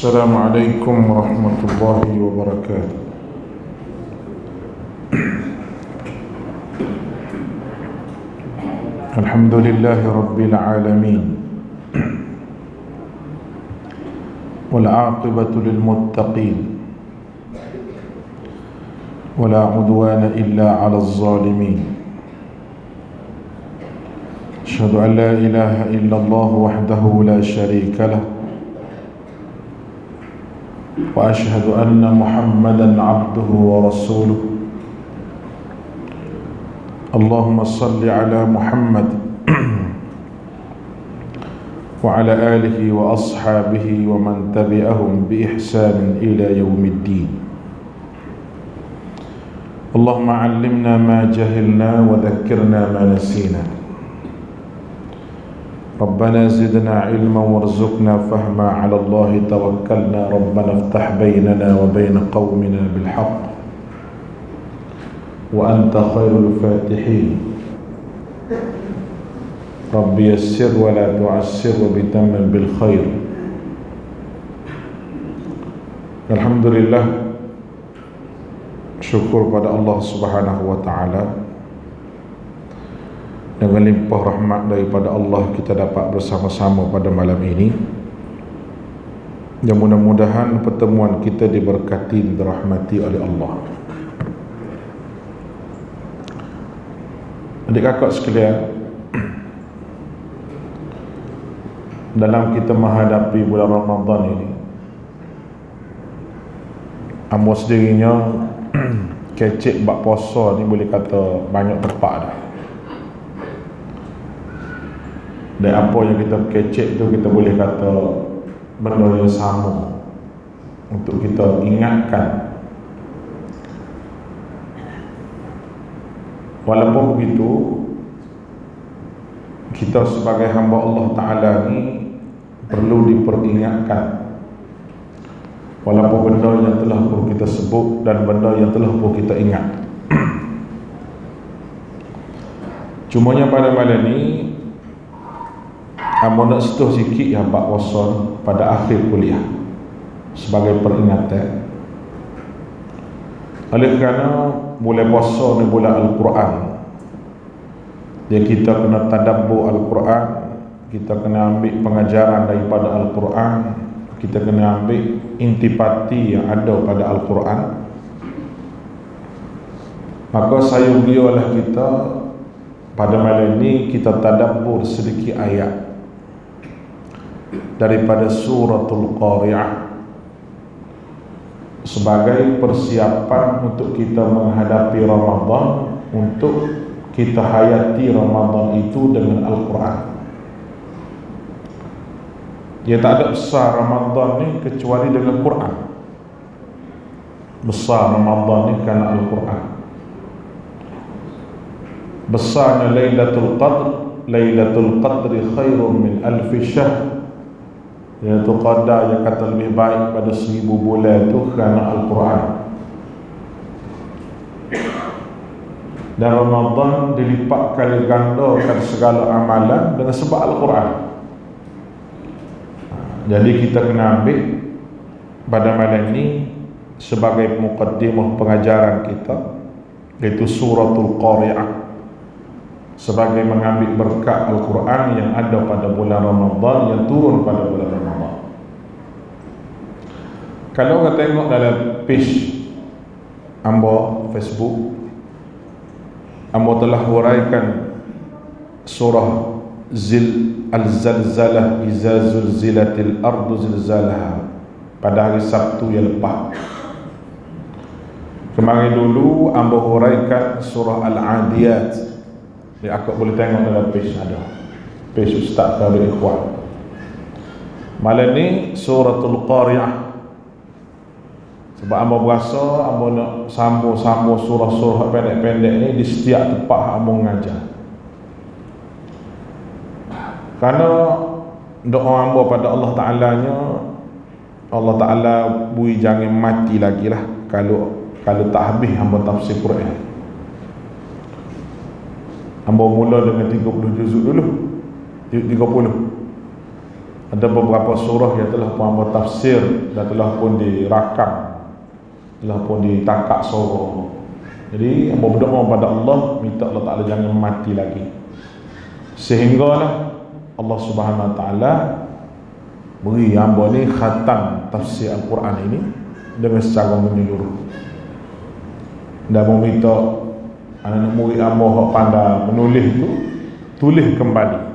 السلام عليكم ورحمة الله وبركاته. الحمد لله رب العالمين، والعاقبة للمتقين، ولا عدوان إلا على الظالمين. أشهد أن لا إله إلا الله وحده لا شريك له، وأشهد أن محمدا عبده ورسوله. اللهم صل على محمد وعلى آله وأصحابه ومن تبعهم بإحسان إلى يوم الدين. اللهم علمنا ما جهلنا وذكرنا ما نسينا. ربنا زدنا علما وارزقنا فهما. على الله توكلنا. ربنا افتح بيننا وبين قومنا بالحق وأنت خير الفاتحين. رب يسر ولا تعسر وبتمم بالخير. Alhamdulillah, syukur pada Allah Subhanahu wa taala. Dengan limpah rahmat daripada Allah, kita dapat bersama-sama pada malam ini. Dan mudah-mudahan pertemuan kita diberkati dan dirahmati oleh Allah. Adik kakak sekalian, dalam kita menghadapi bulan Ramadan ini, ambo sendirinya kecek bab puasa ni boleh kata banyak tepat dah. Dan apa yang kita kecek tu kita boleh kata benda yang sama untuk kita ingatkan. Walaupun begitu, kita sebagai hamba Allah Ta'ala ni perlu diperingatkan. Walaupun benda yang telah pun kita sebut dan benda yang telah pun kita ingat. Cumanya pada malam ni hamba nak sentuh sikit yang bab puasa pada akhir kuliah sebagai peringatan. Oleh kerana bulan puasa ni bulan Al-Quran, jadi kita kena tadabbur Al-Quran, kita kena ambil pengajaran daripada Al-Quran, kita kena ambil intipati yang ada pada Al-Quran. Maka sayurilah kita pada malam ini kita tadabbur sedikit ayat daripada suratul Qari'ah sebagai persiapan untuk kita menghadapi Ramadan, untuk kita hayati Ramadan itu dengan Al-Quran. Dia tak ada besar Ramadan ni kecuali dengan Quran. Besar Ramadan ni kerana Al-Quran. Besarnya Lailatul Qadr, Lailatul Qadri khairun min alfi syahr. Iaitu qadar yang kata lebih baik pada 1000 bulan itu kerana Al-Quran. Dan Ramadan dilipat kali gandakan segala amalan dengan sebab Al-Quran. Jadi kita kena ambil pada malam ini sebagai muqaddimah pengajaran kita, iaitu suratul Qari'ah, sebagai mengambil berkat Al-Quran yang ada pada bulan Ramadan, yang turun pada bulan Ramadan. Kalau kita tengok dalam page ambo Facebook, ambo telah huraikan surah Al-Zalzalah, Iza zulzilatil ardu zilzalaha, pada hari Sabtu yang lepas. Kemarin dulu ambo huraikan surah Al-Adiyat. Dia akak boleh tengok dalam page ada, page Ustaz Khalid Ikhwan. Malam ni suratul Qari'ah. Sebab ambo berasa ambo nak sambung-sambung surah-surah pendek-pendek ni di setiap tempat ambo mengajar. Kerana doa ambo pada Allah Ta'ala-nya, Allah Ta'ala bui jangan mati lagi lah kalau tak habis ambo tafsir Quran. Ambo mula dengan 30 juzuk dulu, 30. Ada beberapa surah yang telah pun buat tafsir dan telah pun dirakam, telah pun ditakak suara. Jadi hamba berdoa pada Allah, minta Allah Ta'ala jangan mati lagi, sehinggalah Allah Subhanahu Wa Ta'ala beri hamba ni khatam tafsir Al-Quran ini dengan secara menyeluruh. Dan meminta anak murid hamba yang pandai menulis itu, tulis kembali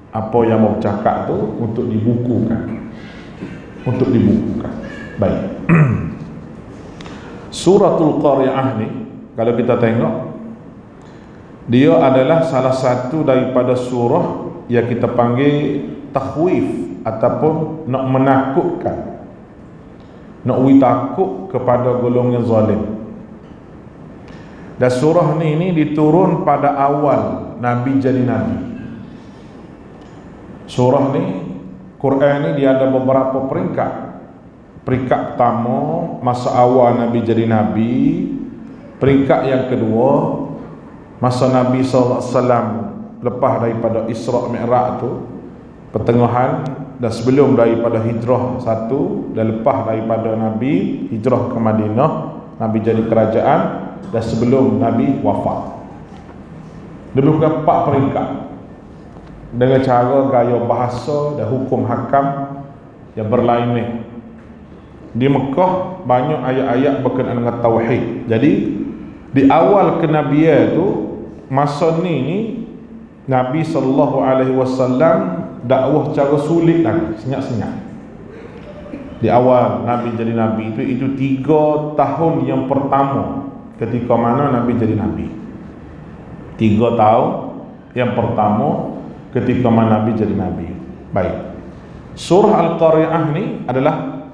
apa yang mau cakap tu untuk dibukukan. Baik. Suratul Qari'ah ni kalau kita tengok, dia adalah salah satu daripada surah yang kita panggil takhwif ataupun nak menakutkan, nak takut kepada golongan zalim. Dan surah ni diturun pada awal Nabi jadi Nabi. Surah ni, Quran ni dia ada beberapa peringkat. Peringkat pertama masa awal Nabi jadi Nabi. Peringkat yang kedua masa Nabi SAW lepas daripada Isra' Mi'raj tu, pertengahan dan sebelum daripada hijrah satu, dan lepas daripada Nabi hijrah ke Madinah, Nabi jadi kerajaan, dan sebelum Nabi wafat. Dia bukan 4 peringkat dengan cara gaya bahasa dan hukum hakam yang berlainan. Di Mekah banyak ayat-ayat berkenaan dengan tauhid. Jadi di awal kenabian tu, masa ni Nabi SAW dakwah cara sulit lagi, senyap-senyap. Di awal Nabi jadi Nabi itu 3 tahun yang pertama ketika mana Nabi jadi Nabi. 3 tahun yang pertama ketika mana Nabi jadi Nabi. Baik. Surah Al-Qari'ah ni adalah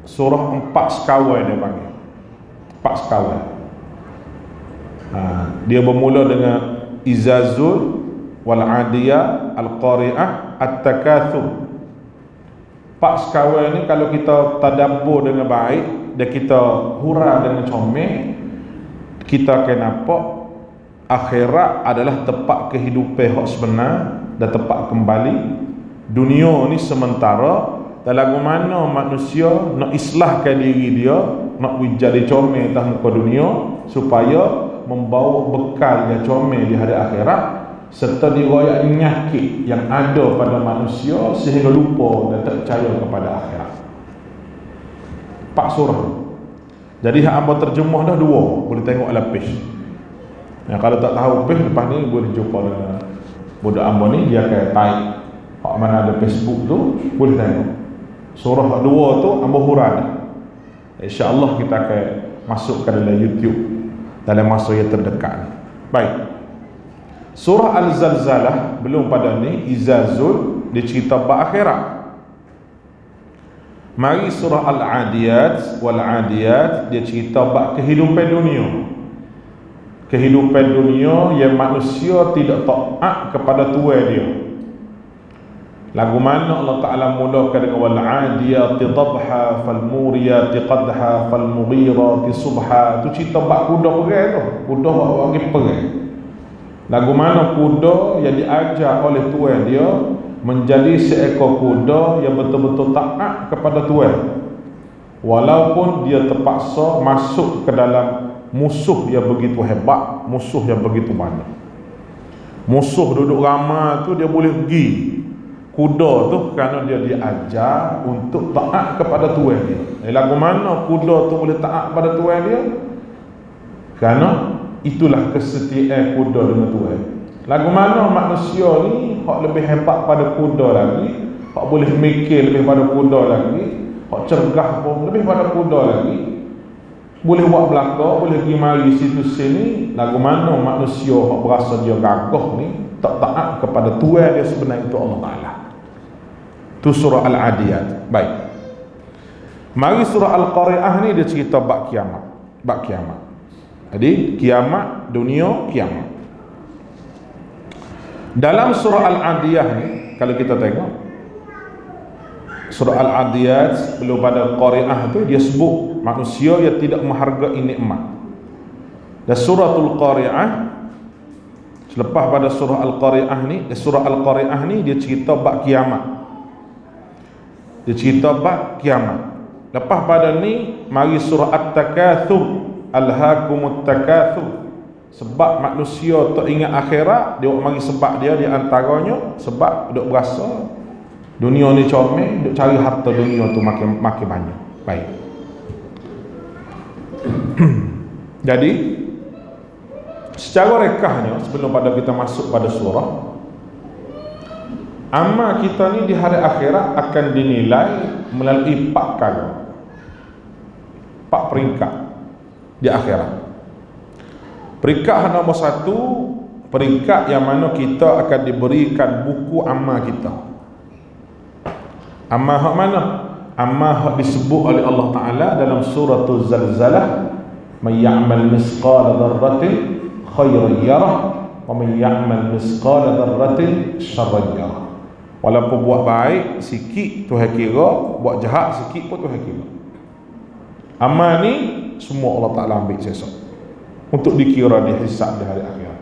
surah 4 sekawai dia panggil. 4 sekawai. Dia bermula dengan Izazul, Wal Adiyah, Al-Qari'ah, At-Takathur. 4 sekawai ni kalau kita tadabbur dengan baik dan kita hurah dengan comel, kita akan nampak akhirat adalah tempat kehidupan hak sebenar dan tempat kembali. Dunia ni sementara, dan lagu mana manusia nak islahkan diri dia, nak jadi comel atas muka dunia supaya membawa bekal yang comel di hari akhirat, serta dirayak penyakit yang ada pada manusia sehingga lupa dan tak percaya kepada akhirat. 4 surah. Jadi hak hamba terjemah dah 2, boleh tengok lapis. Kalau tak tahu page, lepas ni boleh jumpa dengan budak hamba ni, dia akan type hak mana ada Facebook tu, boleh tengok. Surah 2 tu hamba hurah. InsyaAllah kita akan masukkan dalam YouTube dalam masa yang terdekat. Baik. Surah Al-Zalzalah belum pada ni, Izazul, dia cerita bab akhirat. Mari surah Al-Adiyat, Wal Adiyat, dia cerita bab kehidupan dunia. Kehidupan dunia yang manusia tidak taat kepada Tuhan dia. Lagu mana Allah Ta'ala mulakan dengan Wal Adiyati dhabha fal muriyati qadha fal mughirati subha. Tu cerita bab kuda perang tu, kuda orang perang. Lagu mana kuda yang diajar oleh tuan dia menjadi seekor kuda yang betul-betul taat kepada tuan, walaupun dia terpaksa masuk ke dalam musuh yang begitu hebat, musuh yang begitu banyak. Musuh duduk ramai tu dia boleh pergi. Kuda tu kerana dia diajar untuk taat kepada tuan dia. Lagu mana kuda tu boleh taat kepada tuan dia? Kerana itulah kesetiaan kuda dengan Tuhan. Lagu mana manusia ni hak lebih hebat pada kuda lagi, hak boleh mikir lebih pada kuda lagi, hak cergah pun lebih pada kuda lagi, boleh buat belakang, boleh pergi mari situ sini. Lagu mana manusia hak berasa dia gagah ni tak taat kepada Tuhan dia sebenarnya, itu Allah Ta'ala. Tu surah Al-Adiyat. Baik. Mari surah Al-Qari'ah ni dia cerita bab kiamat. Bab kiamat. Jadi kiamat, dunia, kiamat. Dalam surah Al-Adiyah ni kalau kita tengok, surah Al-Adiyat belum pada Qari'ah tu dia sebut manusia yang tidak menghargai nikmat. Dan suratul Qari'ah selepas pada surah Al-Qari'ah ni, surah Al-Qari'ah ni dia cerita bab kiamat. Dia cerita bab kiamat. Lepas pada ni mari surah At-Takatsur, Alhaakumut Takatsur. Sebab manusia tak ingat akhirat, dia mari sebab dia di antaranya sebab duk berasa dunia ni comel, duk cari harta dunia tu makin banyak. Baik. Jadi secara rekahnya sebelum pada kita masuk pada surah, amal kita ni di hari akhirat akan dinilai melalui 4 kali, 4 peringkat di akhirat. Peringkat nombor 1, peringkat yang mana kita akan diberikan buku amal kita. Amal hak mana? Amal hak disebut oleh Allah Ta'ala dalam suratul Zalzalah, "Man ya'mal misqala dzarratin khairan yarah, wa man ya'mal misqala dzarratin syarran yarah." Walaupun buat baik sikit Tuhan kira, buat jahat sikit pun Tuhan kira. Amal ni semua Allah Ta'ala ambil sesok untuk dikira, dihisab di hari akhirat.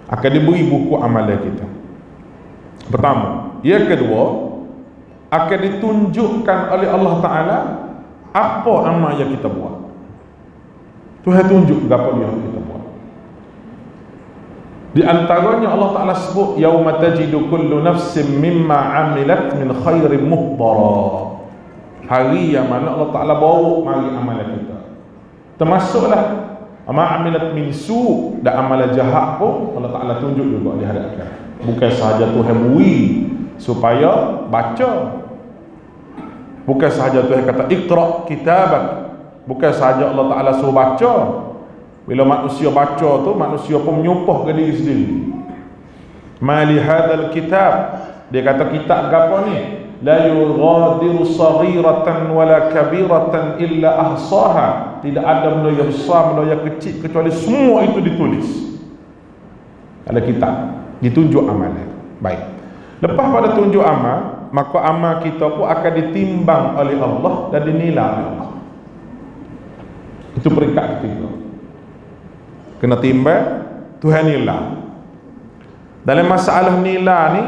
Akan diberi buku amalan kita. Pertama. Yang kedua, akan ditunjukkan oleh Allah Ta'ala apa amal yang kita buat. Tuhan tunjuk apa yang kita buat. Di antaranya Allah Ta'ala sebut, "Yauma tajidu kullu nafsin mimma 'amilat min khairin muhdara." Hari yang mana Allah Ta'ala bawa mari amalan kita. Termasuklah ma'amilat min su', dan amalan jahat pun Allah Ta'ala tunjuk juga di hari akhirat. Bukan sahaja Tuhan beri supaya baca, bukan sahaja Tuhan kata iqra' kitabak, bukan sahaja Allah Ta'ala suruh baca. Bila manusia baca tu, manusia pun menyumpah ke diri sendiri. Ma li hadzal kitab, dia kata kitab gapo ni? La yughadiru saghiratan wala kabiratan illa ahsaha. Tidak ada benda yang besar, benda yang kecil, kecuali semua itu ditulis. Ada kitab, ditunjuk amalan. Baik. Lepas pada tunjuk amal, maka amal kita pun akan ditimbang oleh Allah dan dinilai oleh Allah. Itu peringkat ketiga. Kena timbang, Tuhan nilai. Dalam masalah nilai ni,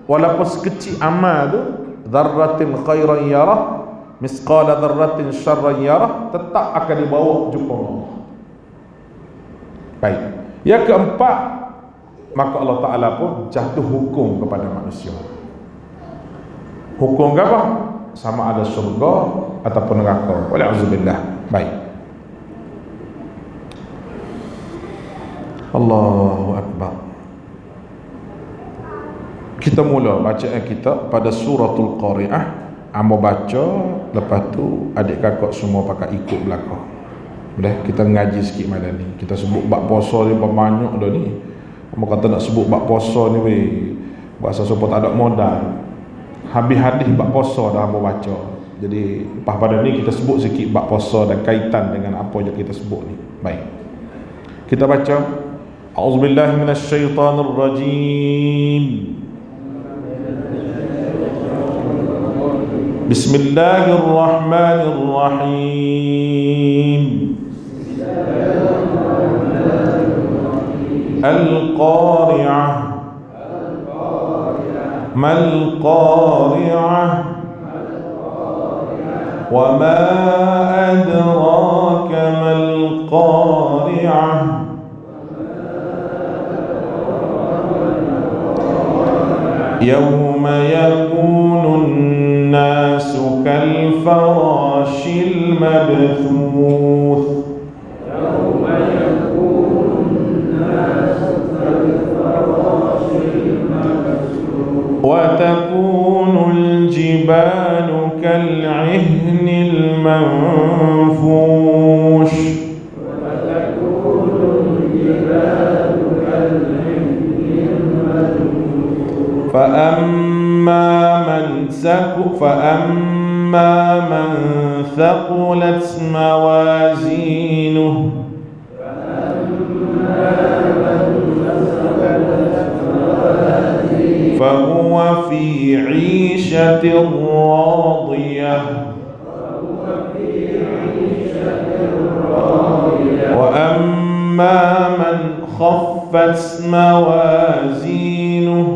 walaupun sekecil amal tu, dzarratin khairan yarah, misqala dzarratin syarran yarah, tetap akan dibawa jumpa Allah. Baik. Yang keempat, maka Allah Ta'ala pun jatuh hukum kepada manusia. Hukum apa? Sama ada syurga ataupun neraka. Wala'udzubillah. Baik. Allahu Akbar. Kita mula bacaan kita pada suratul Qari'ah. Amo baca, lepas tu adik kakak semua pakai ikut belakang. Boleh? Kita ngaji sikit malam ni. Kita sebut bab puasa ni banyak dah ni. Amo kata nak sebut bab puasa ni weh, bahasa supaya tak ada modal. Habis hadis bab puasa dah amo baca. Jadi lepas pada ni kita sebut sikit bab puasa dan kaitan dengan apa yang kita sebut ni. Baik. Kita baca. A'udzubillahi minasyaitonirrajim. Bismillahirrahmanirrahim. Al-Qari'ah. Mal-Qari'ah. Wa ma adraka mal-Qari'ah. Yawma yakunun nasu kalfarashil mabthuth. Yawma yakunun nasu kalfarashil mabthuth. Wa takunul jibalu kal'ihnil manfush. Wa takunul jibalu kal'ihnil manfush. فأما من ثقلت موازينه فهو في عيشة راضية وأما من خفت موازينه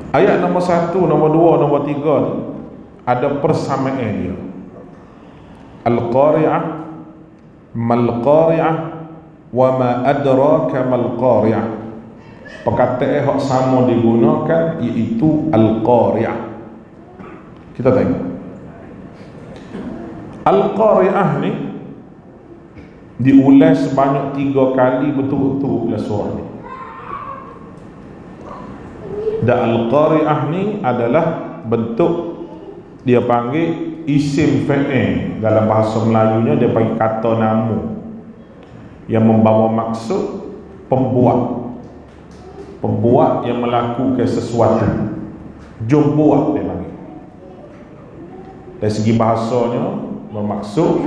Ayat nombor 1, nombor 2, nombor 3 ni ada persamaan dia. Al-Qari'ah, Mal-Qari'ah, wa ma adraka Mal-Qari'ah. Perkataan yang sama digunakan iaitu Al-Qari'ah. Kita tengok Al-Qari'ah ni diulas sebanyak 3 kali betul-betul dalam surah ni. Dan Al-Qari'ah ni adalah bentuk, dia panggil isim fa'il. Dalam bahasa Melayunya dia panggil kata nama yang membawa maksud pembuat, pembuat yang melakukan sesuatu. Jom buat, dia panggil. Dari segi bahasanya bermaksud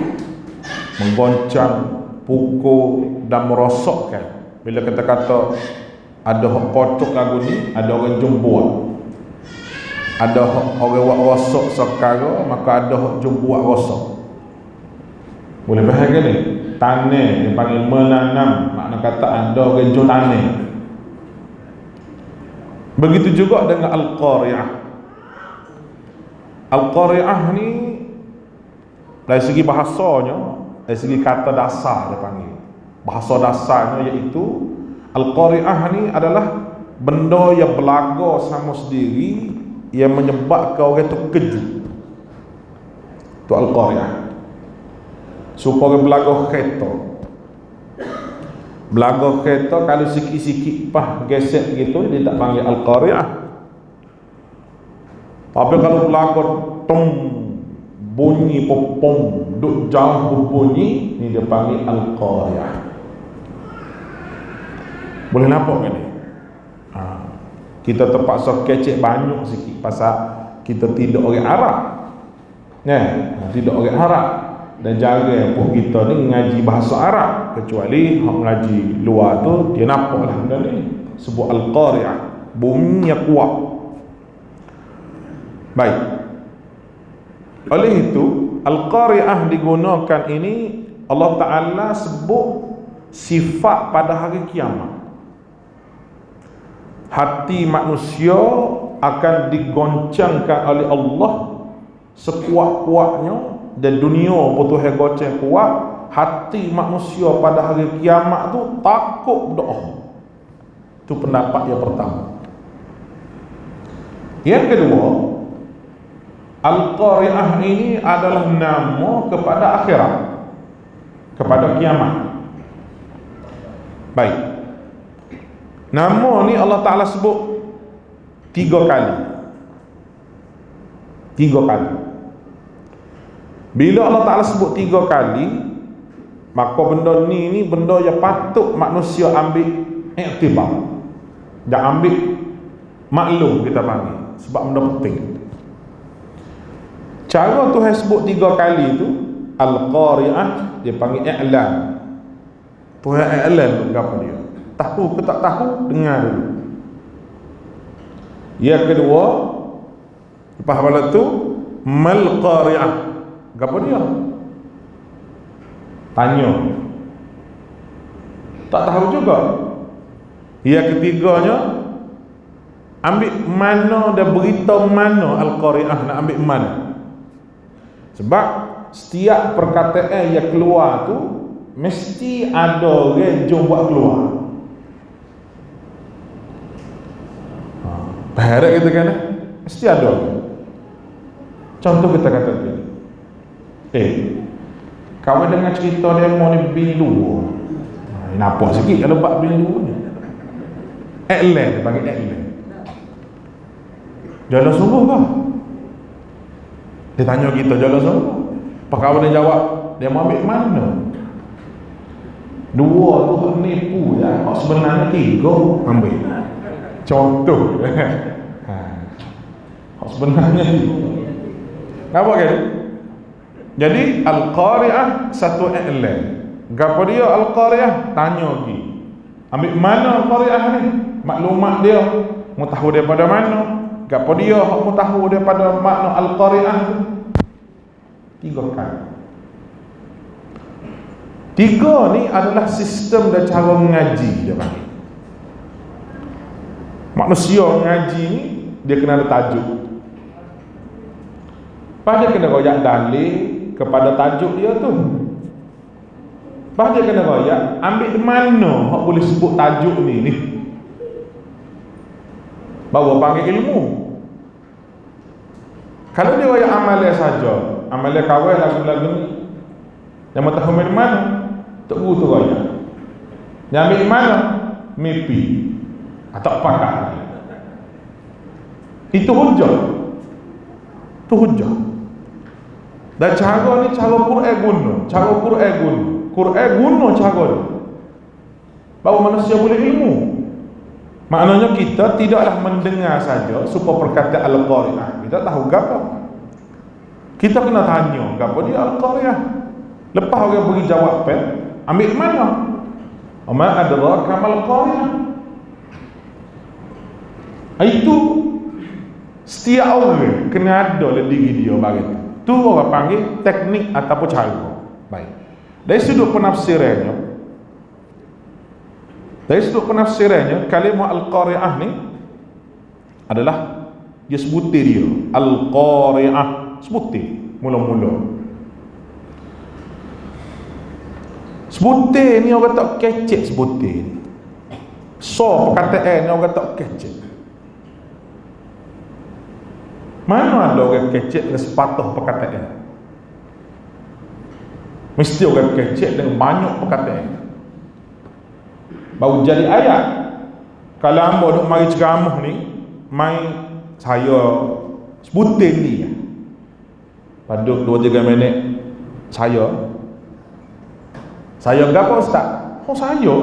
menggoncang, pukul dan merosokkan. Bila kita kata ada hak kotok lagu ni, ada orang jom buat. Ada orang buat rosok sekarang, maka ada hak jom buat rosok. Boleh faham ke ni? Tanah dia panggil menanam, makna kata ada orang jom tanah. Begitu juga dengan Al-Qari'ah. Al-Qari'ah ni dari segi bahasanya, dari segi kata dasar dia panggil. Bahasa dasarnya iaitu Al-Qari'ah ni adalah benda yang berlaga sama sendiri yang menyebabkan orang tu kejut. Tu Al-Qari'ah. Supaya berlaga kereta. Berlaga kereta kalau sikit-sikit pah gesek gitu dia tak panggil Al-Qari'ah. Tapi kalau berlaga tom bunyi popom duk jauh berbunyi ni dia panggil Al-Qari'ah. Boleh nampak kan ni? Kita terpaksa kecek banyak sikit pasal kita tidak orang Arab. Tidak orang Arab. Dan jarang pun kita ni ngaji bahasa Arab, kecuali hak ngaji luar tu dia nampak lah benda ni. Sebut Al-Qari'ah, bunyi yang kuat. Baik. Oleh itu Al-Qari'ah digunakan ini Allah Ta'ala sebut sifat pada hari kiamat. Hati manusia akan digoncangkan oleh Allah sekuat-kuatnya, dan dunia pun Tuhan goncang kuat. Hati manusia pada hari kiamat tu takut berdoa. Itu pendapat yang pertama. Yang kedua, Al-Qari'ah ini adalah nama kepada akhirat, kepada kiamat. Baik. Nama ni Allah Ta'ala sebut 3 kali. 3 kali. Bila Allah Ta'ala sebut 3 kali, maka benda ni benda yang patut manusia ambil iktibar dan ambil maklum, kita panggil, sebab benda penting. Cara Tuhan sebut 3 kali tu Al-Qari'ah, dia panggil i'lan. Tuhan i'lan apa dia? Tahu ke tak tahu, dengar dulu. Yang kedua, lepas pada tu Mal-Qari'ah. Apa dia? Tanya. Tak tahu juga. Yang ketiganya, ambil mana dan beritahu mana Al-Qari'ah, nak ambil mana. Sebab setiap perkataan yang keluar tu mesti ada orang jom buat keluar. Baharat kita kan, mesti ada. Contoh kita kata kawan dengar cerita dia mau ni bini dua. Nampak sikit kalau buat bini dua ni. I'lan, dia panggil i'lan. Jalan sungguh kah? Dia tanya kita jalan sungguh. Kawan dia jawab, dia mau ambil mana? Dua tu hak nipu ya. Hak sebenarnya 3 ambil. Contoh. Hak sebenarnya 3. Nampak kan? Jadi Al-Qari'ah satu i'lan. Gapo dia Al-Qari'ah? Tanya lagi. Ambil mana Al-Qari'ah ni? Maklumat dia mu tahu daripada mana? Gapo dia hak mu tahu daripada makna Al-Qari'ah tu? 3 kali. 3 ni adalah sistem dan cara mengaji dia panggil. Manusia mengaji ni dia kena ada tajuk. Dia kena royak dalil kepada tajuk dia tu. Dia kena royak ambil di mana hak boleh sebut tajuk ni. Baru panggil ilmu. Kalau dia royak amalia saja, amalia kawal lagu-lagu ni, yang mau tahu dari mana? Tak guru tu royak. Yang ambil di mana? Mimpi atau pakar. Itu hujah. Itu hujah. Dan cara ni cara Quran guna. Cara Quran guna. Quran guna cara ni. Baru manusia boleh ilmu. Maknanya kita tidaklah mendengar saja supaya perkataan Al-Qari'ah. Kita tahu apa. Kita kena tanya apa dia Al-Qari'ah. Lepas orang beri jawab ambil mana? Ma adraka mal Qari'ah. Itu setiap orang kena ada dalam diri dia bagi tu. Orang panggil teknik ataupun cara. Baik. Dari sudut penafsirannya, kalimah Al-Qari'ah ni adalah dia sebutir dia. Al-Qari'ah sebutir mula-mula. Sebutir ni orang tak kecek sebutir ni. Perkataan ni orang tak kecek. Mana ada orang kecek dengan sepatah perkataan? Mesti orang kecek dengan banyak perkataan. Baru jadi ayat. Kalau hamba duk mari ceramah ni, saya sebutir ni. Pada 2-3 minit saya apa ustaz? Saya.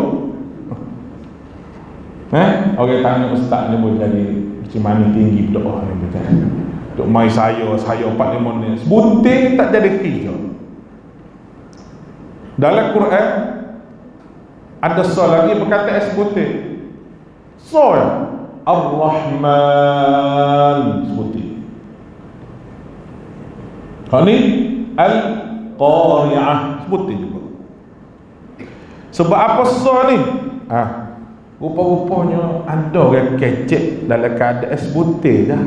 Orang tanya ustaz ni boleh jadi macam mana tinggi berdoa ni betul. Duk mai saya 45 minit. Sebutir tak jadi kerja. Dalam Quran ada lagi perkataan sebutir. Ar-Rahman sebutir. Kalau ni Al-Qari'ah sebutir juga. Sebab apa ni? Rupa-rupanya ada orang kecek dalam keadaan sebutir dah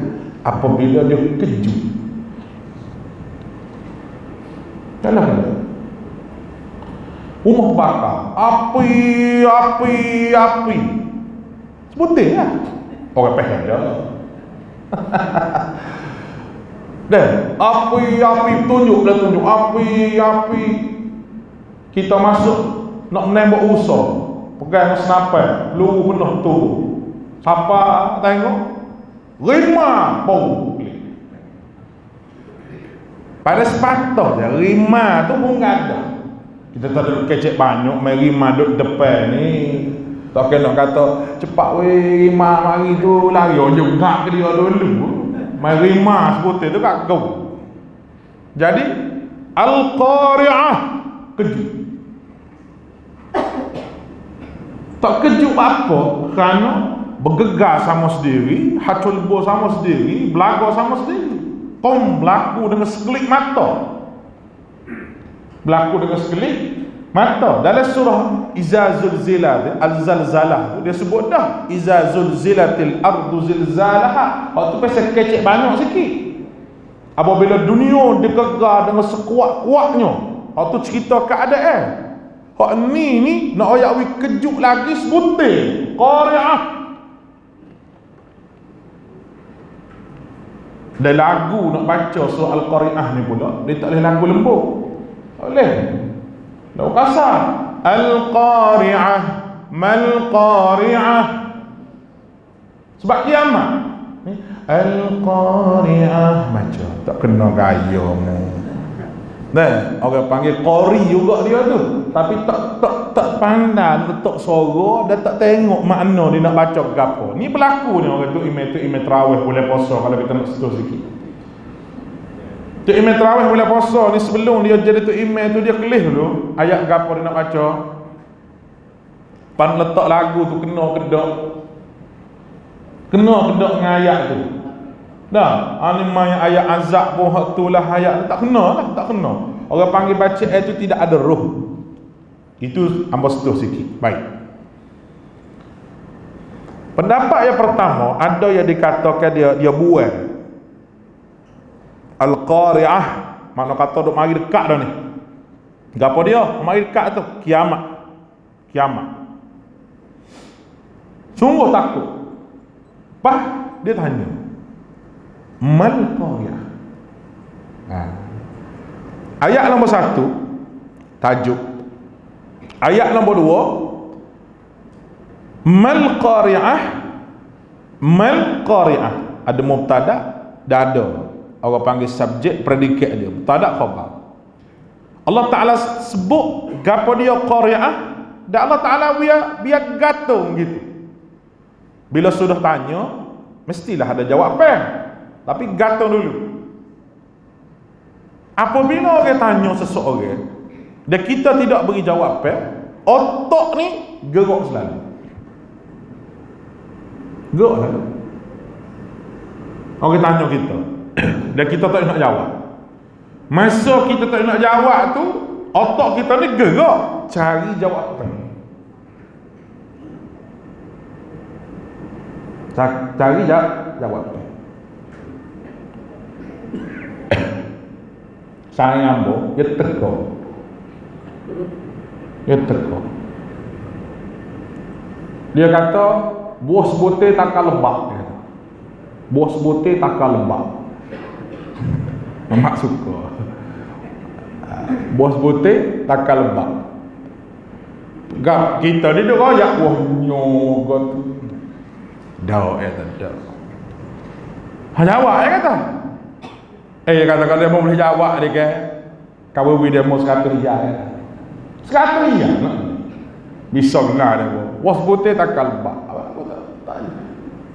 apabila dia kejut. Dalam rumah bakar, api. Sebutir lah. Orang paham dah. Dan api tunjuk api. Kita masuk nak menembak usah. Pegang senapan, peluru penuh turun. Siapa tengok? Rima bau. Pada sepatutnya rima tu pun tak ada. Kita tak ada kecek banyak, main rima duduk depan ni. Tak kena kata cepat weh rima mari tu lari juga ke dia dulu. Main rima sebutir tu kat kau. Jadi Al-Qari'ah kejut. Tak kejut apa? Kerana bergegar sama sendiri, hacul bo sama sendiri, belaga sama sendiri. Berlaku dengan sekelip mata. Dalam surah Iza Zulzilat Al-Zalzalah dia sebut dah Iza Zulzilatil Ardu Zilzalaha. Waktu pasal kecek banyak sikit. Apabila dunia digegar dengan sekuat-kuatnya, waktu cerita keadaan. Hak ni nak ayat kejut lagi sebutir Qari'ah. Dan lagu nak baca surah Al-Qari'ah ni pula dia tak boleh lagu lembut. Tak boleh. Lagu kasar. Al-Qari'ah mal Qari'ah. Sebab kiamat. Al-Qari'ah macam tak kena gaya mu. Nah, orang panggil qari juga dia tu. Tapi tak pandai letak suara dan tak tengok makna dia nak baca gapo. Ni berlaku ni orang tu imam tarawih boleh puasa kalau kita nak setul sikit. Tu imam tarawih boleh puasa ni sebelum dia jadi tu imam tu dia kelih dulu ayat gapo dia nak baca. Pan letak lagu tu kena kedak dengan ayat tu. Dah, ni main ayat azab pun hak tu lah ayat tak kena. Orang panggil baca itu tidak ada roh. Itu hamba setuh sikit. Baik. Pendapat yang pertama, ada yang dikatakan dia buang Al-Qari'ah, makna kata duk mari dekat dah ni. Gapo dia? Mari dekat tu, kiamat. Kiamat. Sungguh takut. Pas dia tanya, Mal Qari'ah. Ayat nombor 1 tajuk. Ayat nombor 2, Mal Qari'ah. Mal Qari'ah. Ada mubtada dan ada orang panggil subjek predikat dia. Mubtada khabar. Allah Ta'ala sebut gapo dia Qari'ah, dan Allah Ta'ala biar gantung gitu. Bila sudah tanya, mestilah ada jawapan, tapi gantung dulu. Apabila orang tanya seseorang dan kita tidak beri jawapan, otak ni gerak selalu. Gerak selalu. Orang tanya kita dan kita tak nak jawab. Masa kita tak nak jawab tu, otak kita ni gerak cari jawapan. Cari jawapan. Saya ambo, dia teko. Dia kata, buah sebutir takkan lebak. Dia kata, buah sebutir takkan lebak. Mak suka. Buah sebutir takkan lebak. Gap kita ni duk royak buah nyogot. Dah tak. Jawab dia kata. Dia kata kalau dia mau boleh jawab dia ke, kau beri dia mau 100 riyal. 100 riyal. Bisa benar dia. Buah sebutir takkan lebak.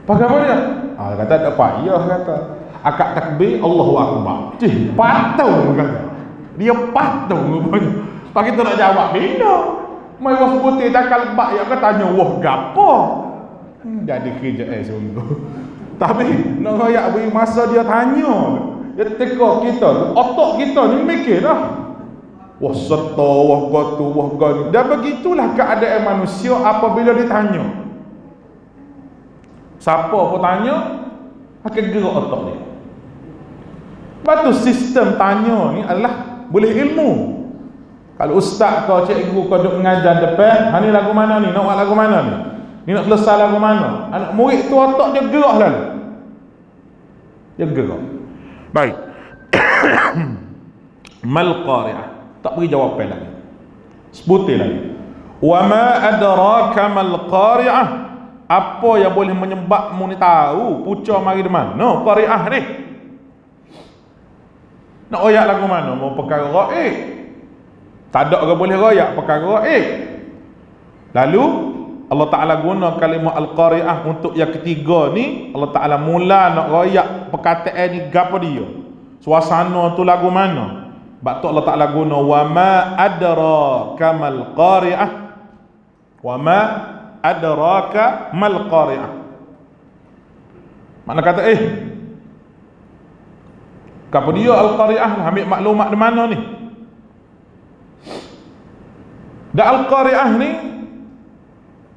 Pakai apa dia? Dia kata tak payah kata. Akad takbir Allahu Akbar. Patung kata. Dia patung rupanya. Pak kita nak jawab bila. Mai wah putih takal lebak ya ke tanya wah gapo. Jadi kerja sungguh. Tapi nak royak beri masa dia tanya. Dia teka kita tu, otak kita ni mikir dah. Wah serta, wah gotu, wah gani. Dan begitulah keadaan manusia apabila ditanya. Siapa pun tanya, akan gerak otak dia. Lepas tu sistem tanya ni adalah boleh ilmu. Kalau ustaz kau, cikgu kau duk mengajar depan, ni lagu mana ni? Nak buat lagu mana ni? Ni nak selesai lagu mana? Anak murid tu otak dia gerak lalu. Dia gerak. Baik. Mal Qari'ah. Tak beri jawapan lagi. Sebutir lagi. Wa ma adraka mal Qari'ah. Apa yang boleh menyebabmu ni tahu pucuk mari di mana Qari'ah ni? Nak royak lagu mana? Mau perkara raib. Tak ada orang boleh royak perkara raib. Lalu Allah Ta'ala guna kalimah Al-Qari'ah untuk yang ketiga ni. Allah Ta'ala mula nak royak perkataan ni gapo dia, suasana tu lagu mana. Sebab tu Allah Ta'ala guna wa ma adraka mal Qari'ah. Wa ma adraka mal Qari'ah. Makna kata gapo dia Al-Qari'ah, ambil maklumat di mana ni. Dan Al-Qari'ah ni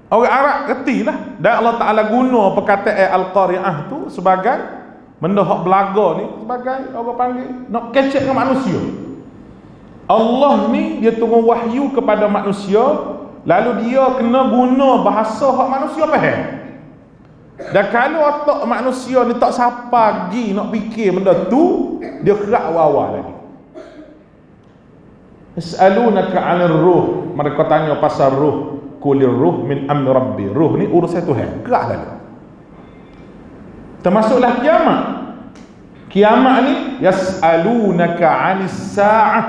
orang Arab kerti lah. Dan Allah Ta'ala guna perkataan Al-Qari'ah tu sebagai benda hak belaga ni, sebagai orang panggil nak kecek dengan manusia. Allah ni dia turun wahyu kepada manusia, lalu dia kena guna bahasa hak manusia faham. Dan kalau otak manusia ni tak siapa lagi nak fikir benda tu, dia kerak awal lagi. Yas'alunaka 'anil ruh, mereka tanya pasal ruh. Qulir ruh min amri rabbi. Ruh ni urusan Tuhan. Kerak lalu. Termasuklah kiamat. Kiamat ni yas'alunaka 'anis sa'ah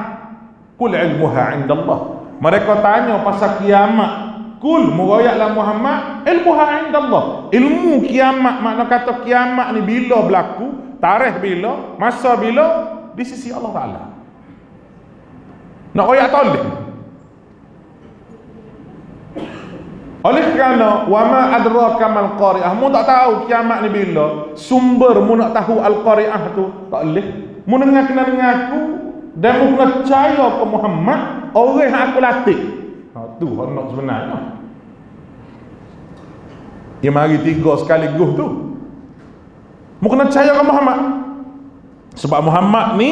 qul 'ilmuha 'indallah. Mereka tanya pasal kiamat. Kul murayaklah Muhammad, ilmuha 'indallah. Ilmu kiamat, makna kata kiamat ni bila berlaku, tarikh bila, masa bila, di sisi Allah Ta'ala. Nak royak toleh. Oleh kerana wa ma adraka mal Qari'ah, mu tak tahu kiamat ni bila, sumber mu nak tahu Al-Qari'ah tu tak boleh. Mu dengar kena dengar aku dan mu kena percaya ke Muhammad, orang yang aku latih. Tu nak sebenarnya. Dia mari 3 sekaligus tu. Mu kena percaya ke Muhammad. Sebab Muhammad ni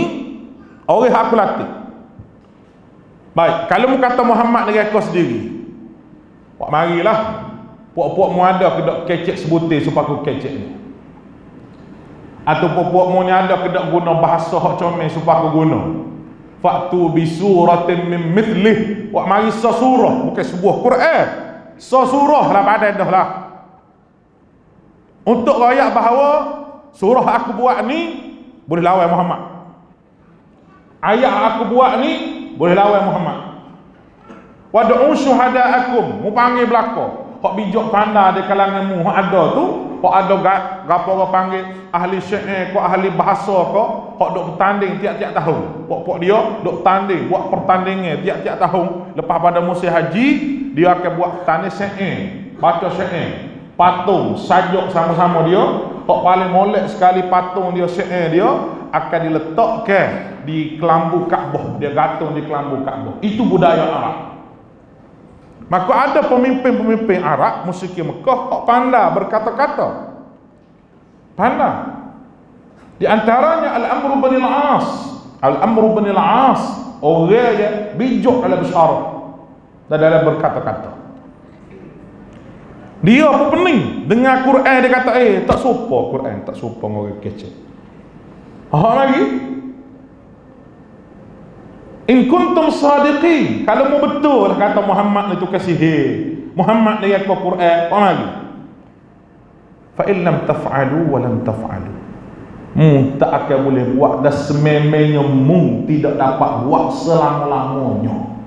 orang yang aku latih. Baik, kalau mu kata Muhammad ni reka sendiri, buat marilah puak-puak mu ada ke dok kecek sebutir supaya aku kecek ni. Atau puak-puak mu ni ada ke dok guna bahasa hak comel supaya aku guna. Fa'tu bi suratin min mithlih. Buat mari surah, bukan sebuah Quran. Surah lah pada dah lah. Untuk rakyat bahawa surah aku buat ni boleh lawan Muhammad. Ayat aku buat ni boleh lawan Muhammad. Wad'u syuhada'akum, mu panggil belaka. Hak bijak pandai di kalanganmu hak ada tu, hak ada gapo orang panggil ahli syair ko ahli bahasa ko, hak dok bertanding tiap-tiap tahun. Pok-pok dia dok tanding, buat pertandingan tiap-tiap tahun. Lepas pada musim haji, dia akan buat tanding syair, baca syair, patung, sajuk sama-sama dia. Hak paling molek sekali patung dia syair dia akan diletakkan di kelambu Kaabah. Dia gantung di kelambu Kaabah. Itu budaya Arab. Maka ada pemimpin-pemimpin Arab, musyrik Mekah, hak pandai berkata-kata. Pandai. Di antaranya Al-Amr bin Al-As. Al-Amr bin Al-As, orang yang bijak dalam bersyarat dan dalam berkata-kata. Dia apa pening dengar Quran, dia kata tak sopa Quran, tak sopa orang kecil. Lagi in kuntum sadiqin, kalau mu betul kata Muhammad itu ke sihir, Muhammad dia ke Quran, apa lagi? Fa in lam taf'alu wa lam taf'alu, mu tak akan boleh buat dan sememangnya mu tidak dapat buat selama-lamanya.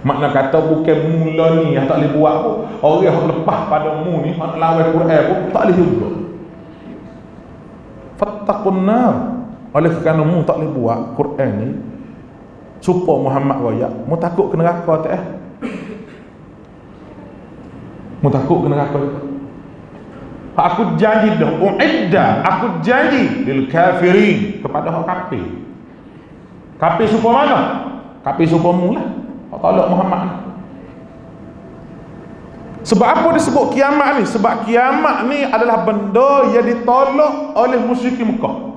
Makna kata bukan mula ni yang tak boleh buat pun, orang yang lepas pada mu ni hak lawan Quran pun tak boleh juga. Fattaqun nar, oleh kerana mu tak boleh buat Quran ni supaya Muhammad royak, mu takut ke neraka tak mu takut ke neraka tak? Aku janji dah, uidda, aku janji lil kafirin, kepada hak kafir. Kafir supaya mana? Kafir supaya mu lah, hak tolak Muhammad. Sebab apa disebut kiamat ni? Sebab kiamat ni adalah benda yang ditolak oleh musyrikin Mekah.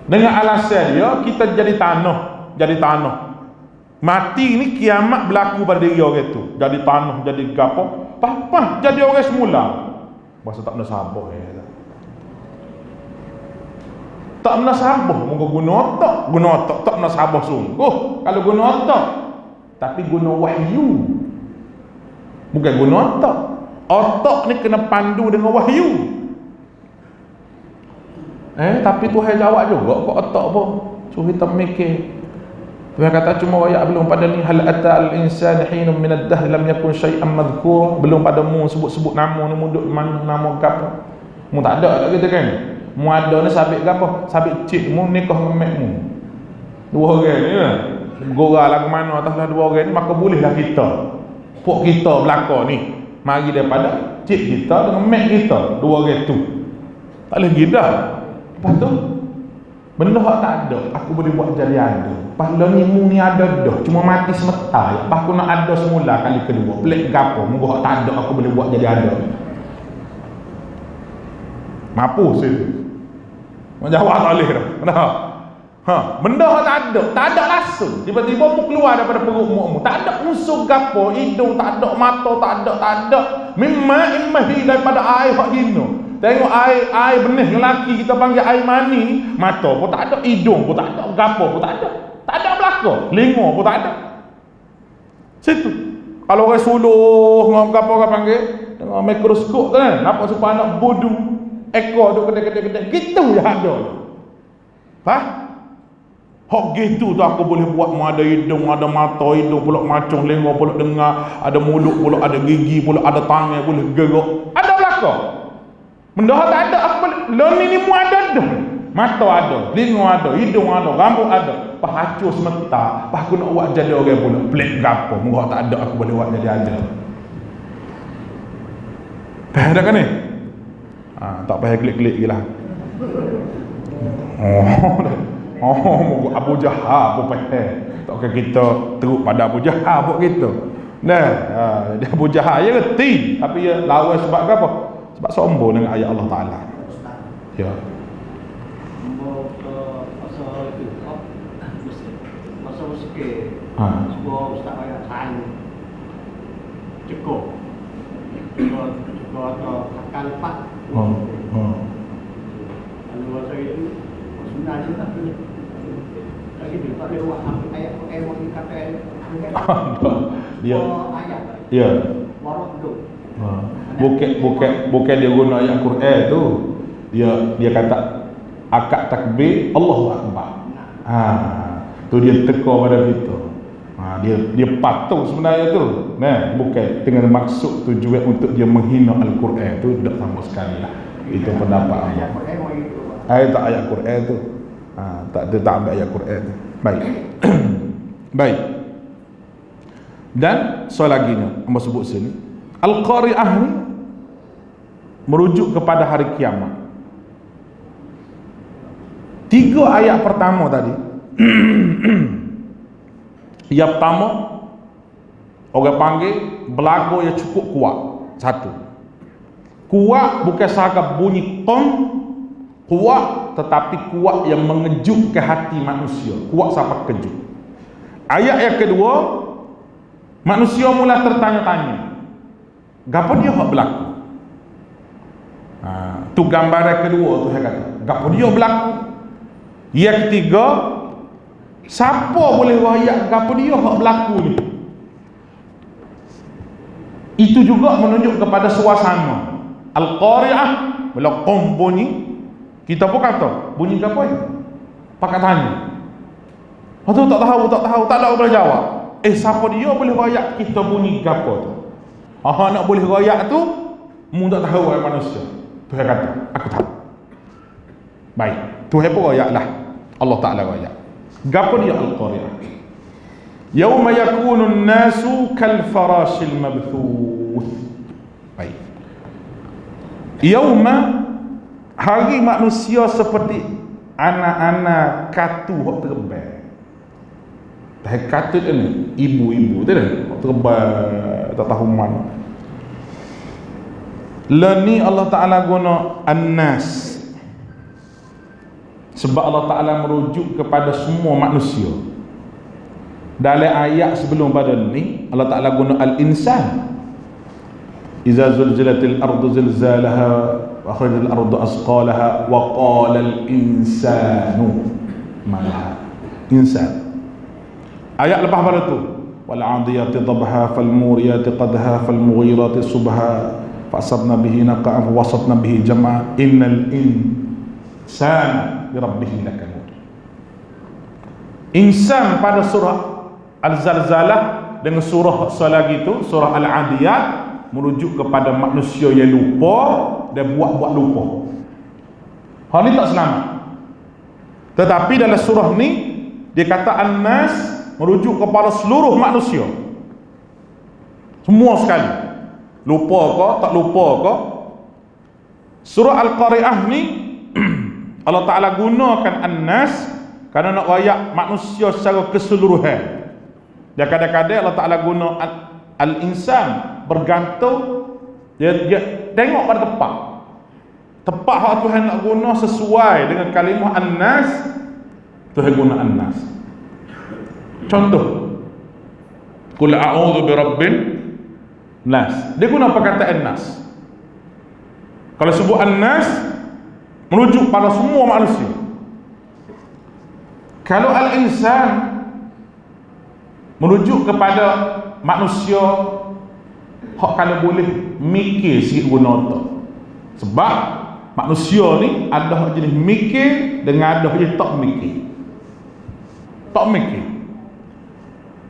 Dengan alasan dia kita jadi tanah. Mati ni kiamat berlaku pada diri orang tu. Jadi tanah, jadi gapo? Papa jadi orang semula. Masa tak pernah sabar tak pernah sabar. Moga guna otak tak pernah sabar sungguh. Kalau guna otak, tapi guna wahyu, bukan guna otak. Otak ni kena pandu dengan wahyu. Tapi Tuhan jawab juga kok otak pun. Suruh kita mikir. Tuhan kata cuma ayat belum pada ni, hal ata al-insan hinum min ad-dahr lam yakun syai'an madhkur. Belum pada mu sebut-sebut nama ni, mu duk mana nama gapo. Mu tak ada tak kita kan. Mu ada ni sabit gapo? Sabit cik mu nikah dengan mak mu. Dua orang ni lah. Gorah lah ke mana ataslah dua orang ni, maka bolehlah kita. Pok kita belaka ni mari daripada cik kita dengan mak kita, dua orang tu. Tak boleh gidah. Lepas tu benda hak tak ada aku boleh buat jadi ada. Pahala ni mu ni ada dah, cuma mati semata. Lepas aku nak ada semula kali kedua. Pelik gapo, mu hak tak ada aku boleh buat jadi ada. Mampu situ. Menjawab tak boleh dah. Kenapa? Benda hak tak ada langsung. Tiba-tiba mu keluar daripada perut mu. Tak ada unsur gapo, hidung tak ada, mata tak ada. Mimma immahi daripada air hak hina. Tengok air benih lelaki kita panggil air mani, mata pun tak ada, hidung pun tak ada, gapo pun tak ada. Tak ada belaka, lenga pun tak ada. Situ. Kalau orang suluh dengan gapo orang panggil dengan mikroskop tu kan, nampak supaya anak bodoh, ekor duk gede-gede, gitu je ada. Hak gitu tu aku boleh buat mu ada hidung, ada mata, hidung pula macung, lenga pula dengar, ada mulut pula, ada gigi pula, ada tangan boleh gerak. Ada belaka. Benda tak ada aku boleh. Ni mu ada dah. Mata ada, telinga ada, hidung ada, rambut ada. Pahacur semata. Pas aku nak buat jadi orang pula. Pelik gapo. Mu tak ada aku boleh buat jadi ada. Faham tak kan ni? Tak payah klik-klik gila. Abu Jahal pun faham. Tak kira kita teruk pada Abu Jahal pun kita. Nah, dia Abu Jahal dia reti, tapi dia lawan sebab apa? Sebab sombong dengan ayat Allah Taala. Ya. Sebuah ustaz ayat sain cukup atau akan pak kalau bahasa itu sebenarnya tapi lagi tak lewat ayat yang kata dia ayat ya warok tu bukan dia guna ayat Quran tu, dia kata akad takbir Allahu Akbar. Tu dia teka pada kita. Dia patuh sebenarnya tu. Nah, bukan dengan maksud tujuan untuk dia menghina Al-Quran tu, tak sama sekali lah. Itu pendapat Allah. Tak ayat Quran tu. Tak ambil ayat Quran tu. Baik. Baik. Dan soal lagi ni, hamba sebut sini, Al-Qari'ah ni merujuk kepada hari kiamat. 3 ayat pertama tadi. Yang pertama, orang panggil belago yang cukup kuat. Satu, kuat bukan sahaja bunyi qom, kuat tetapi kuat yang mengejutkan hati manusia. Kuat sampai kejut. Ayat yang kedua, manusia mula tertanya-tanya, gapo dia hak berlaku? Tu gambaran kedua tu saya kata, gapo dia berlaku? Yang ketiga, siapa boleh wayak gapo dia hak berlaku ni? Itu juga menunjuk kepada suasana. Al-Qari'ah bila qom bunyi, kita pun kata bunyi gapo ni? Pakat tanya. Atau tak tahu, tak ada boleh jawab. Siapa dia boleh wayak kita bunyi gapo tu? Nak boleh wayak tu, mu tak tahu orang manusia. Tuhan kata, aku tahu. Baik, Tuhan pun wayak lah. Allah Ta'ala wayak. Gapo dia Al-Qari'ah? Yauma yakunun nasu kal farashil mabthuth. Baik. Yauma, hari manusia seperti anak-anak katu hok terbang. Dah katu ni ibu-ibu tu dah hok terbang tak tahu mana. Lani Allah Ta'ala guna an-nas, sebab Allah Ta'ala merujuk kepada semua manusia. Dalam ayat sebelum pada ni Allah Ta'ala guna al-insan. Iza zulzilatil ardu zilzalaha wa akhrajal ardu asqalaha wa qala al-insanu malaha. Insan. Ayat lepas pada tu, wal 'adiyati dhabha fal muriyati qadha fal mughirati subha fasabna bihi naqa'an wasatna bihi jam'a innal insana li rabbih lakanud. Insan pada surah Al-Zalzalah dengan surah selagi itu surah Al-Adiyat merujuk kepada manusia yang lupa dan buat-buat lupa. Hal ni tak selamat. Tetapi dalam surah ni dia kata An-Nas merujuk kepada seluruh manusia. Semua sekali. Lupa ke tak lupa ke. Surah Al-Qari'ah ni Allah Ta'ala gunakan An-Nas kerana nak wayak manusia secara keseluruhan. Dan kadang-kadang Allah Ta'ala guna al-insan bergantung dia tengok pada tepat hak Tuhan nak guna sesuai dengan kalimah An-Nas, Tuhan guna An-Nas. Contoh, Qul a'udzu birabbin nas, dia guna perkataan nas. Kalau sebut An-Nas merujuk pada semua manusia. Kalau al-insan merujuk kepada manusia hak kalau boleh mikir sikit guna otak. Sebab manusia ni ada jenis mikir dengan ada jenis tak mikir.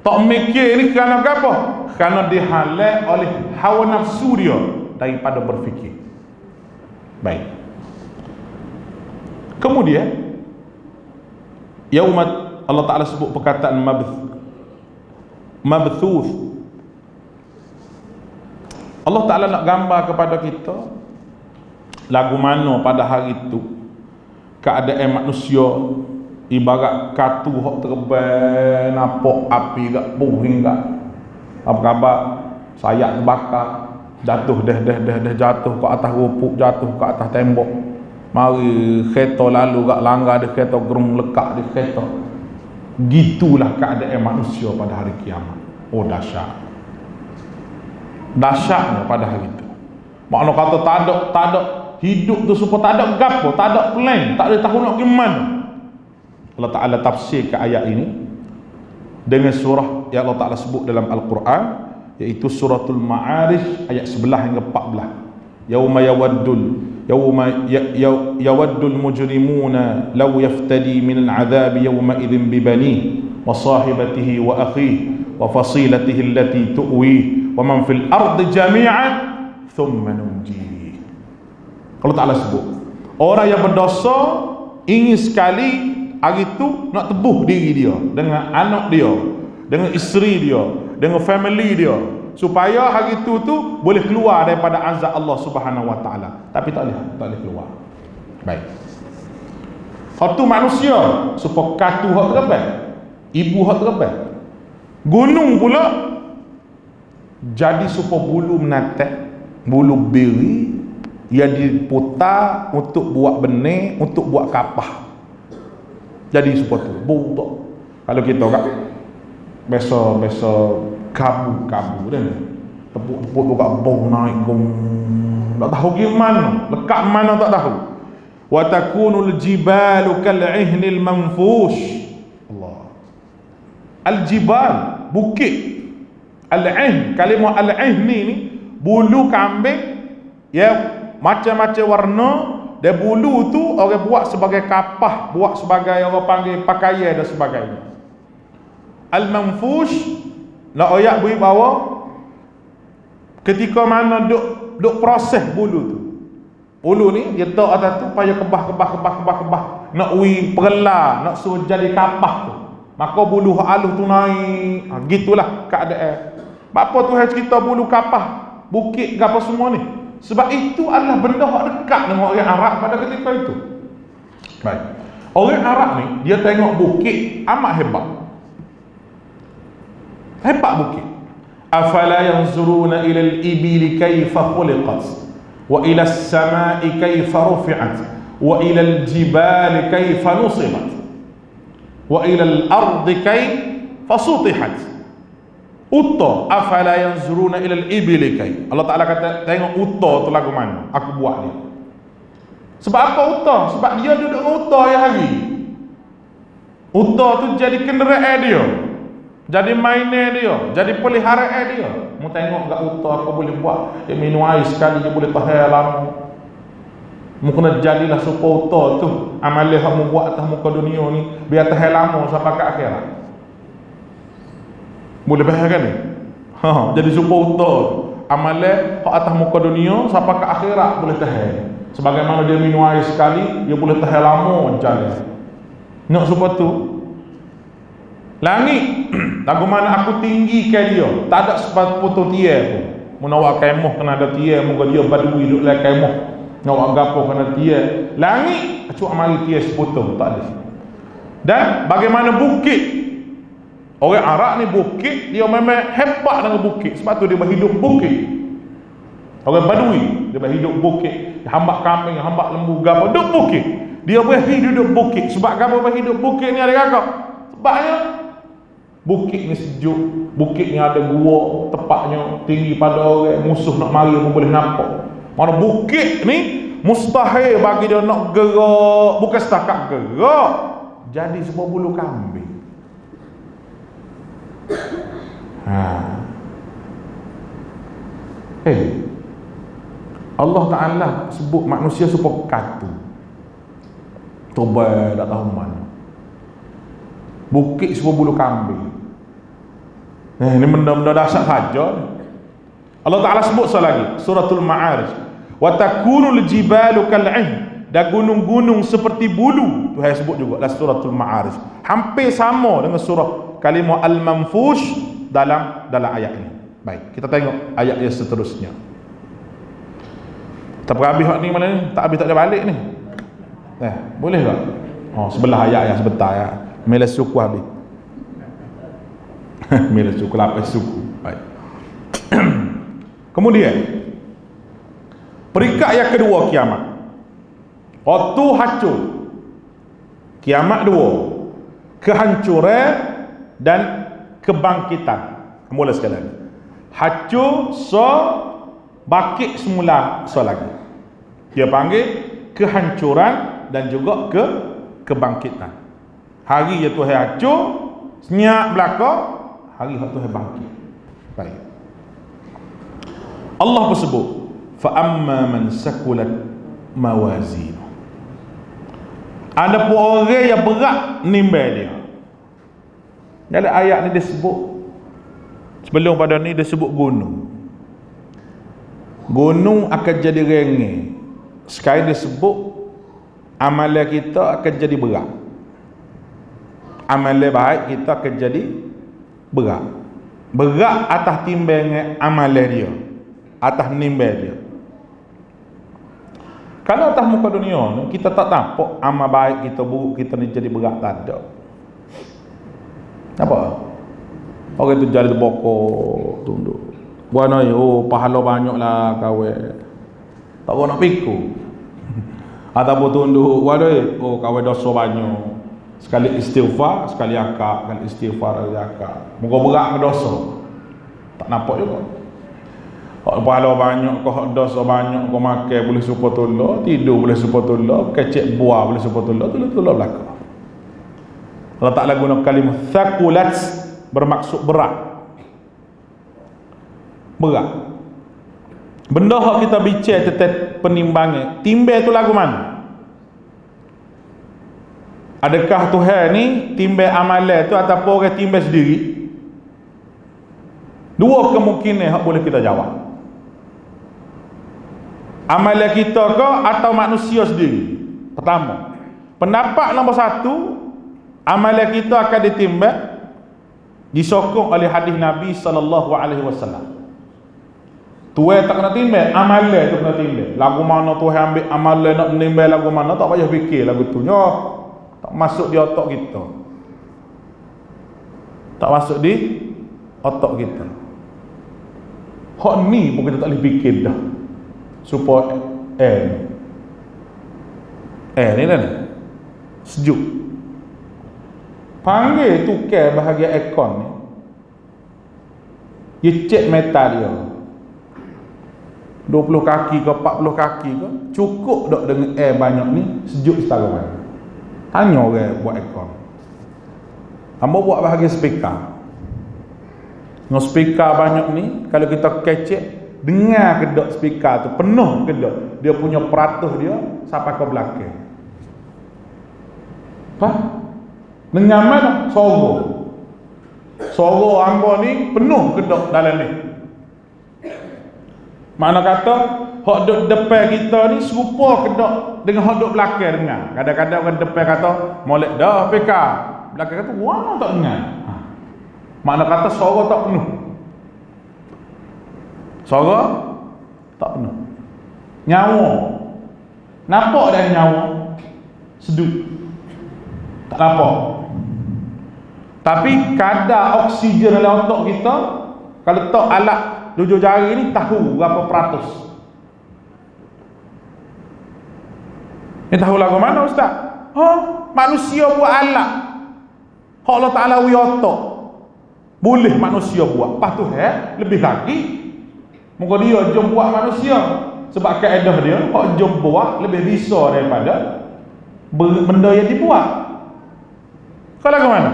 Tak mikir ni kerana apa? Kerana dihalang oleh hawa nafsu dia daripada berfikir. Baik. Kemudian yaumat Allah Ta'ala sebut perkataan mabthuth. Allah Ta'ala nak gambar kepada kita lagu mana pada hari itu keadaan manusia ibarat katu hok terbang nampak api gak puing gak Apa khabar? Sayap terbakar, jatuh jatuh ke atas rupuk, jatuh ke atas tembok. Mari kereta lalu kat langgar di kereta, gerung lekak di kereta. Gitulah keadaan manusia pada hari kiamat. Oh, dahsyat. Dahsyatnya pada hari itu. Makna kata tak ada hidup tu supaya tak ada gapo, tak ada plan, tak ada tahu nak pergi mana. Allah Ta'ala tafsir ke ayat ini dengan surah yang Allah Ta'ala sebut dalam Al-Quran, iaitu suratul Ma'arij ayat 11 hingga 14. Yawaddul mujrimuna law yaftadi min al-'adhabi yawma idzin bi banihi wa sahibatihi wa akhihi wa fasilatihi allati tu'wi wa man fil ardi jami'an thumma nunjihi. Allah Ta'ala sebut orang yang berdosa ingin sekali hari itu nak tebuh diri dia dengan anak dia, dengan isteri dia, dengan family dia, supaya hari itu boleh keluar daripada azab Allah Subhanahu Wa Taala. Tapi tak boleh keluar. Baik. Hak tu manusia supaya katu hak terbang, ibu hak terbang. Gunung pula jadi supaya bulu menatak, bulu biri ia diputar untuk buat benih, untuk buat kapah. Jadi supaya tu bau. Kalau kita kat biasa kabu kan, tepuk tu kat bau naik gong, tak tahu gimana, lekat mana tak tahu. Wa takunul jibalu kal'ihnil manfush. Allah. Al-jibal, bukit. Al-'ihn, kalimah al-'ihn ni bulu kambing ya macam-macam warna. Dan bulu tu orang buat sebagai kapah, buat sebagai orang panggil pakaian dan sebagainya. Al-manfush nak ayat beri bahawa ketika mana duk proses bulu tu. Bulu ni dia tak atas tu payah kebah nak ui perla, nak suruh jadi kapah tu. Maka bulu halus tu naik. Gitulah keadaan. Apa Tuhan cerita bulu kapah, bukit apa semua ni? Sebab itu adalah benda yang dekat dengan orang Arab pada ketika itu. Baik. Orang Arab ni dia tengok bukit amat hebat. Hebat bukit. Afala yanzuruna ila al-ibili kayfa khuliqat wa ila as-sama'i kayfa rufi'at wa ila al-jibali kayfa nusibat wa ila al-ardi kayfa sutihat. Uta, afala yanzuruna ila al-ibili kay. Allah Ta'ala kata tengok uta tu lagu mana aku buat dia. Sebab apa uta? Sebab dia duduk dengan uta ya hari. Uta tu jadi kenderaan dia, jadi mainan dia, jadi peliharaan dia. Mu tengok kat uta apa boleh buat. Dia minum air sekali dia boleh tahan lama. Mu kena jadilah supaya uta tu amalan hak mu buat atas muka dunia ni biar tahan lama sampai ke akhirat. Boleh faham kan ni? Jadi supaya uta amalan hak atas muka dunia sampai ke akhirat boleh tahan. Sebagaimana dia minum air sekali, dia boleh tahan lama jalan. Nak supaya tu langit lagu mana aku tinggikan dia, tak ada sebab potong tiar pun. Mun awak kemah kena ada tiar, moga dia badui duduk dalam kemah. Nak awak gapo kena tiar. Langit acuk mari tiar sepotong, tak ada. Dan bagaimana bukit? Orang Arab ni bukit, dia memang hebat dengan bukit. Sebab tu dia berhidup bukit. Orang Badui, dia berhidup bukit. Dia hambak kambing, hambak lembu, gapo, duduk bukit. Dia berhidup bukit. Sebab gapo berhidup bukit ni ada kakak? Sebabnya bukit ni sejuk, bukit ni ada gua, tepatnya tinggi pada orang, musuh nak mari pun boleh nampak. Mana bukit ni mustahil bagi dia nak gerak, bukan setakat gerak, jadi sebuah bulu kambing. Allah Ta'ala sebut manusia supaya katu. Tobat tak tahu mana. Bukit sebuah bulu kambing. Ini benda-benda dahsyat saja. Allah Ta'ala sebut sekali lagi, suratul Ma'arij. Wa takunul jibalu kal'ih. Dan gunung-gunung seperti bulu. Tuhan sebut juga dalam suratul Ma'arij. Hampir sama dengan surah kalimah al-manfush dalam ayat ini. Baik, kita tengok ayat yang seterusnya. Tak habis ni mana ni? Tak habis tak ada balik ni. Boleh tak? Sebelah ayat yang sebentar ya. Mela suku habis. Mela suku lapis suku. Baik. Kemudian peringkat yang kedua kiamat. Waktu hancur. Kiamat dua. Kehancuran dan kebangkitan. Mula sekali lagi. Hancur so bangkit semula so lagi. Dia panggil kehancuran dan juga kebangkitan. Hari yang Tuhan hancur, senyap belaka, hari yang Tuhan bangkit. Baik. Allah bersebut, fa amma man sakulat mawazin. Ada pun orang yang berat nimbal dia. Dalam ayat ni disebut, sebelum pada ni disebut gunung. Gunung akan jadi ringan. Sekarang disebut amalan kita akan jadi berat. Amalan baik kita akan jadi berat. Berat atas timbangan amalan dia, atas nimbal dia. Kalau atas muka dunia ni kita tak nampak amal baik kita, buruk kita ni jadi berat, tak ada. Apa? Orang tu jadi terbokok, tunduk. Buat oh pahala banyak lah kawan. Tak nak pikir. Ataupun tunduk, oh kawan dosa banyak. Sekali istighfar, sekali akak, sekali istighfar, sekali akak. Muka berat ke dosa. Tak nampak juga. Kau pahala banyak, kau dosa banyak, kau makan boleh supaya tolong, tidur boleh supaya tolong, kecek buah boleh supaya tolong belaka. Allah Ta'ala guna kalimah thaqulat, bermaksud berat. Berat. Benda yang kita bincang tentang penimbangan, timbang tu lagu mana? Adakah Tuhan ni timbang amalan tu ataupun orang timbang sendiri? Dua kemungkinan yang boleh kita jawab. Amalan kita ke atau manusia sendiri? Pertama, pendapat nombor satu, amalan kita akan ditimbang disokong oleh hadis Nabi SAW. Tuan tak kena timbang, amalan tu kena timbang. Lagu mana Tuhan ambil amalan nak menimbang lagu mana, tak payah fikir lagu tu. Tak masuk di otak kita. Tak masuk di otak kita. Hak ni pun kita tak boleh fikir dah. Support ni dah ni sejuk. Panggil tukar bahagian aircon ni, dia cek metal dia 20 kaki ke 40 kaki ke, cukup tak dengan air banyak ni sejuk setara mana? Tanya orang buat aircon. Hamba buat bahagian speaker. Dengan speaker banyak ni, kalau kita kecek, dengar kedok speaker tu penuh kedok, dia punya peratus dia sampai ke belakang. Apa? Dengar mana? Suara hamba ni penuh kedok dalam ni. Mana kata hak duk depan kita ni serupa kedok dengan hak duk belakang dengar. Kadang-kadang orang depan kata molek dah speaker, belakang kata wah tak dengar. Makna kata suara tak penuh. Suara tak penuh. Nyawa. Nampak dah nyawa? Sedup. Tak nampak. Tapi kadar oksigen dalam otak kita, kalau tak alat 7 jari ni tahu berapa peratus. Ni tahu lagu mana ustaz? Manusia buat alat. Hak Allah Ta'ala wi otak. Boleh manusia buat. Lepas tu lebih lagi muka dia jom buat manusia. Sebab kaedah dia hak jom buat lebih bisa daripada benda yang dibuat. Kalau ke mana?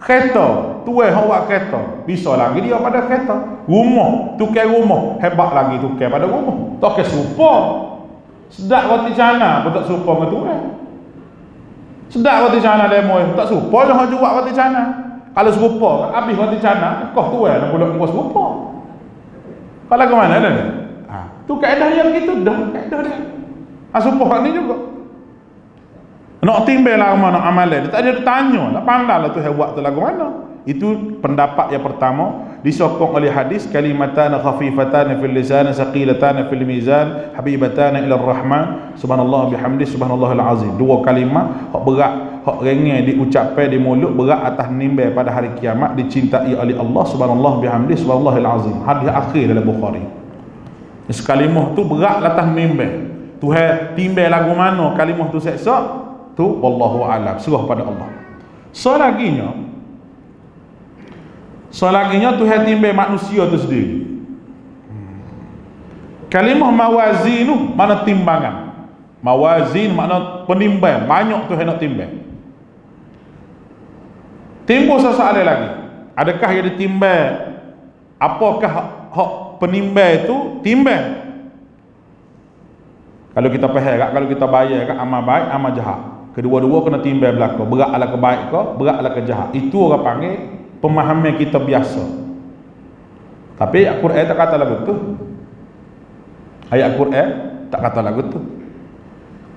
Kereta, tuai hak buat kereta, bisa lagi dia pada kereta. Rumah, tukar rumah, hebat lagi tukar pada rumah. Tak ke serupa. Sedap roti canai pun tak serupa dengan tuai. Sedap roti canai demo tak serupa lah hak jual roti canai. Kalau serupa, habis roti canai, kau tuai nak pula muka serupa. Kalau ke mana dah? Tu kaedah yang gitu dah, kaedah dia. Serupa ni juga. Nak timbang lah mana amalan, dia tak ada tanya, nak pandai lah tu buat tu lagu mana. Itu pendapat yang pertama, disokong oleh hadis kalimatan khafifatan fil lisan saqilatan fil mizan habibatan ila rahman subhanallah bihamdi subhanallahil azim. Dua kalimah hak berat hak rengeh diucapkan di mulut berat atas nimbai pada hari kiamat dicintai oleh Allah subhanallah bihamdi subhanallahil azim. Hadis akhir dalam Bukhari. Sekalimah tu berat atas nimbai. Tuhan timbai lagu mana kalimah tu seksa tu wallahu alam, serah pada Allah. Selaginya Tuhan timbai manusia tu sendiri. Kalimah mawazin tu mana timbangan. Mawazin makna penimbang, banyak Tuhan nak timbang. Timbul soalan lagi. Adakah yang ditimbang? Apakah hak penimbang itu timbang? Kalau kita faham, kalau kita bayar amal baik, amal jahat. Kedua-dua kena timbang belaka. Berat ala kebaik ke, berat ala kejahat. Itu orang panggil pemahaman kita biasa. Tapi ayat Quran tak kata lagu tu. Ayat Quran tak kata lagu tu.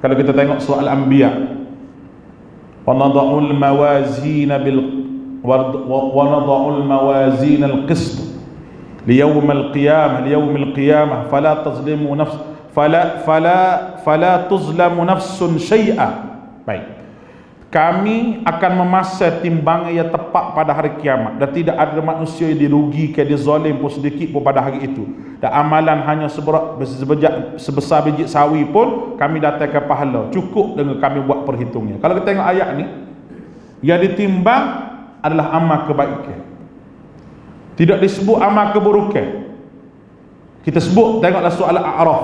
Kalau kita tengok surah Al-Anbiya, wa nada'ul mawazin al-qist liyawm al-qiyamah fala tazlimu nafs fala tuzlamu nafsun syai'a. Baik. Kami akan memasang timbangan yang tepat pada hari kiamat dan tidak ada manusia yang dirugikan, dizalim pun sedikit pun pada hari itu. Dan amalan hanya sebesar biji sawi pun kami datangkan pahala, cukup dengan kami buat perhitungnya. Kalau kita tengok ayat ni, yang ditimbang adalah amal kebaikan, tidak disebut amal keburukan. Kita sebut, tengoklah soal Al-A'raf,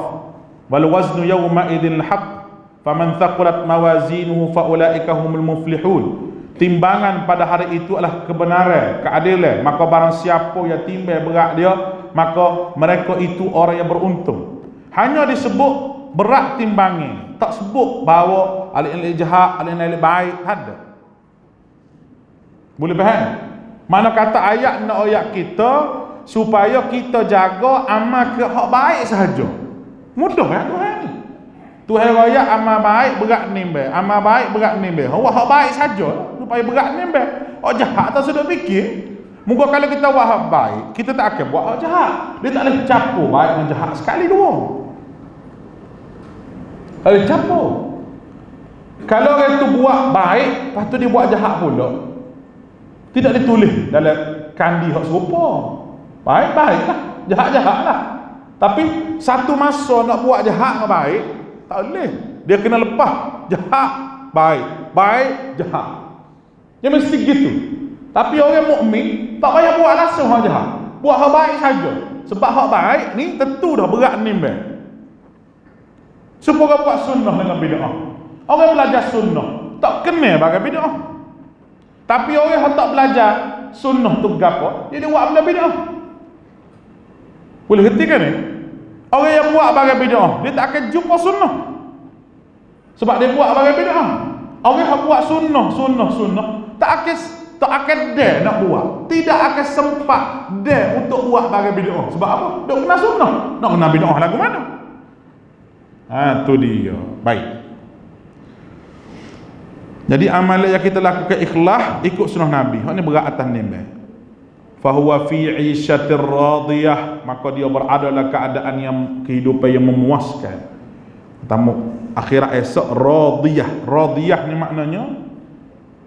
wal waznu yawma idzil haqq faman thaqulat mawazinuhu faulaika humul muflihun. Timbangan pada hari itu adalah kebenaran, keadilan. Maka barang siapa yang timbang berat dia, maka mereka itu orang yang beruntung. Hanya disebut berat timbangnya, tak sebut bahawa alih-alih jahat, alih-alih baik. Ada. Boleh faham? Mana kata ayat nak ayat kita supaya kita jaga amal ke hak baik sahaja. Mudah ya Tuhan ni. Tuhan raya amal baik berat nimbang, amal baik berat nimbang. Hak baik saja supaya berat nimbang. Hak jahat tak sudah fikir. Moga kalau kita buat hak baik, kita tak akan buat hak jahat. Dia tak boleh campur baik dengan jahat sekali dua. Kalau campur. Kalau orang tu buat baik, lepas tu dia buat jahat pula, tidak ditulis dalam kandi hak serupa. Baik-baiklah, jahat-jahatlah. Tapi satu masa nak buat jahat dengan baik, tak boleh. Dia kena lepas jahat, baik, baik, jahat. Dia mesti gitu. Tapi orang mukmin tak payah buat langsung hak jahat. Buat hak baik saja. Sebab hak baik ni tentu dah berat nimbang. Supaya buat sunnah dengan bid'ah. Orang belajar sunnah tak kena bagai bid'ah. Tapi orang yang tak belajar sunnah tu gapo, dia buat benda bid'ah. Boleh kerti kan ni? Orang yang buat bagai bid'ah, dia tak akan jumpa sunnah. Sebab dia buat bagai bid'ah. Orang yang buat sunnah, tak akan dia nak buat. Tidak akan sempat dia untuk buat bagai bid'ah. Sebab apa? Dia kena sunnah. Nak kena bid'ah lagu mana? Tu dia. Baik. Jadi amalan yang kita lakukan ikhlas ikut sunnah Nabi. Hak ni berat atas nimbang. Fahuwa fi 'isyatir radiyah, maka dia berada dalam keadaan yang kehidupan yang memuaskan. Tamu akhirat esok radiyah. Radiyah ni maknanya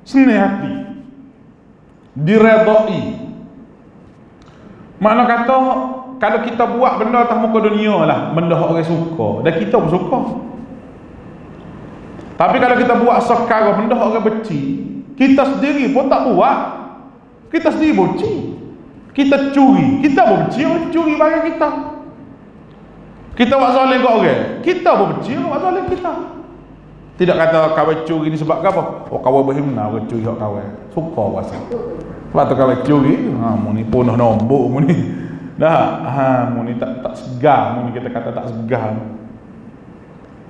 senang hati, diredai. Makna kata kalau kita buat benda atas muka dunia lah, benda orang suka dan kita pun suka. Tapi kalau kita buat sekarang benda orang benci, kita sendiri pun tak buat, kita sendiri benci. Kita curi, kita pun benci orang curi barang kita. Kita buat zalim kat orang, kita pun benci orang buat zalim kita. Tidak kata kawan curi ni sebab apa? Oh kawan berhimna orang curi hak kawan. Suka puasa. Sebab tu kawan curi, mu ni punah nombor mu ni. Dah, mu ni tak segar, mu ni kita kata tak segar.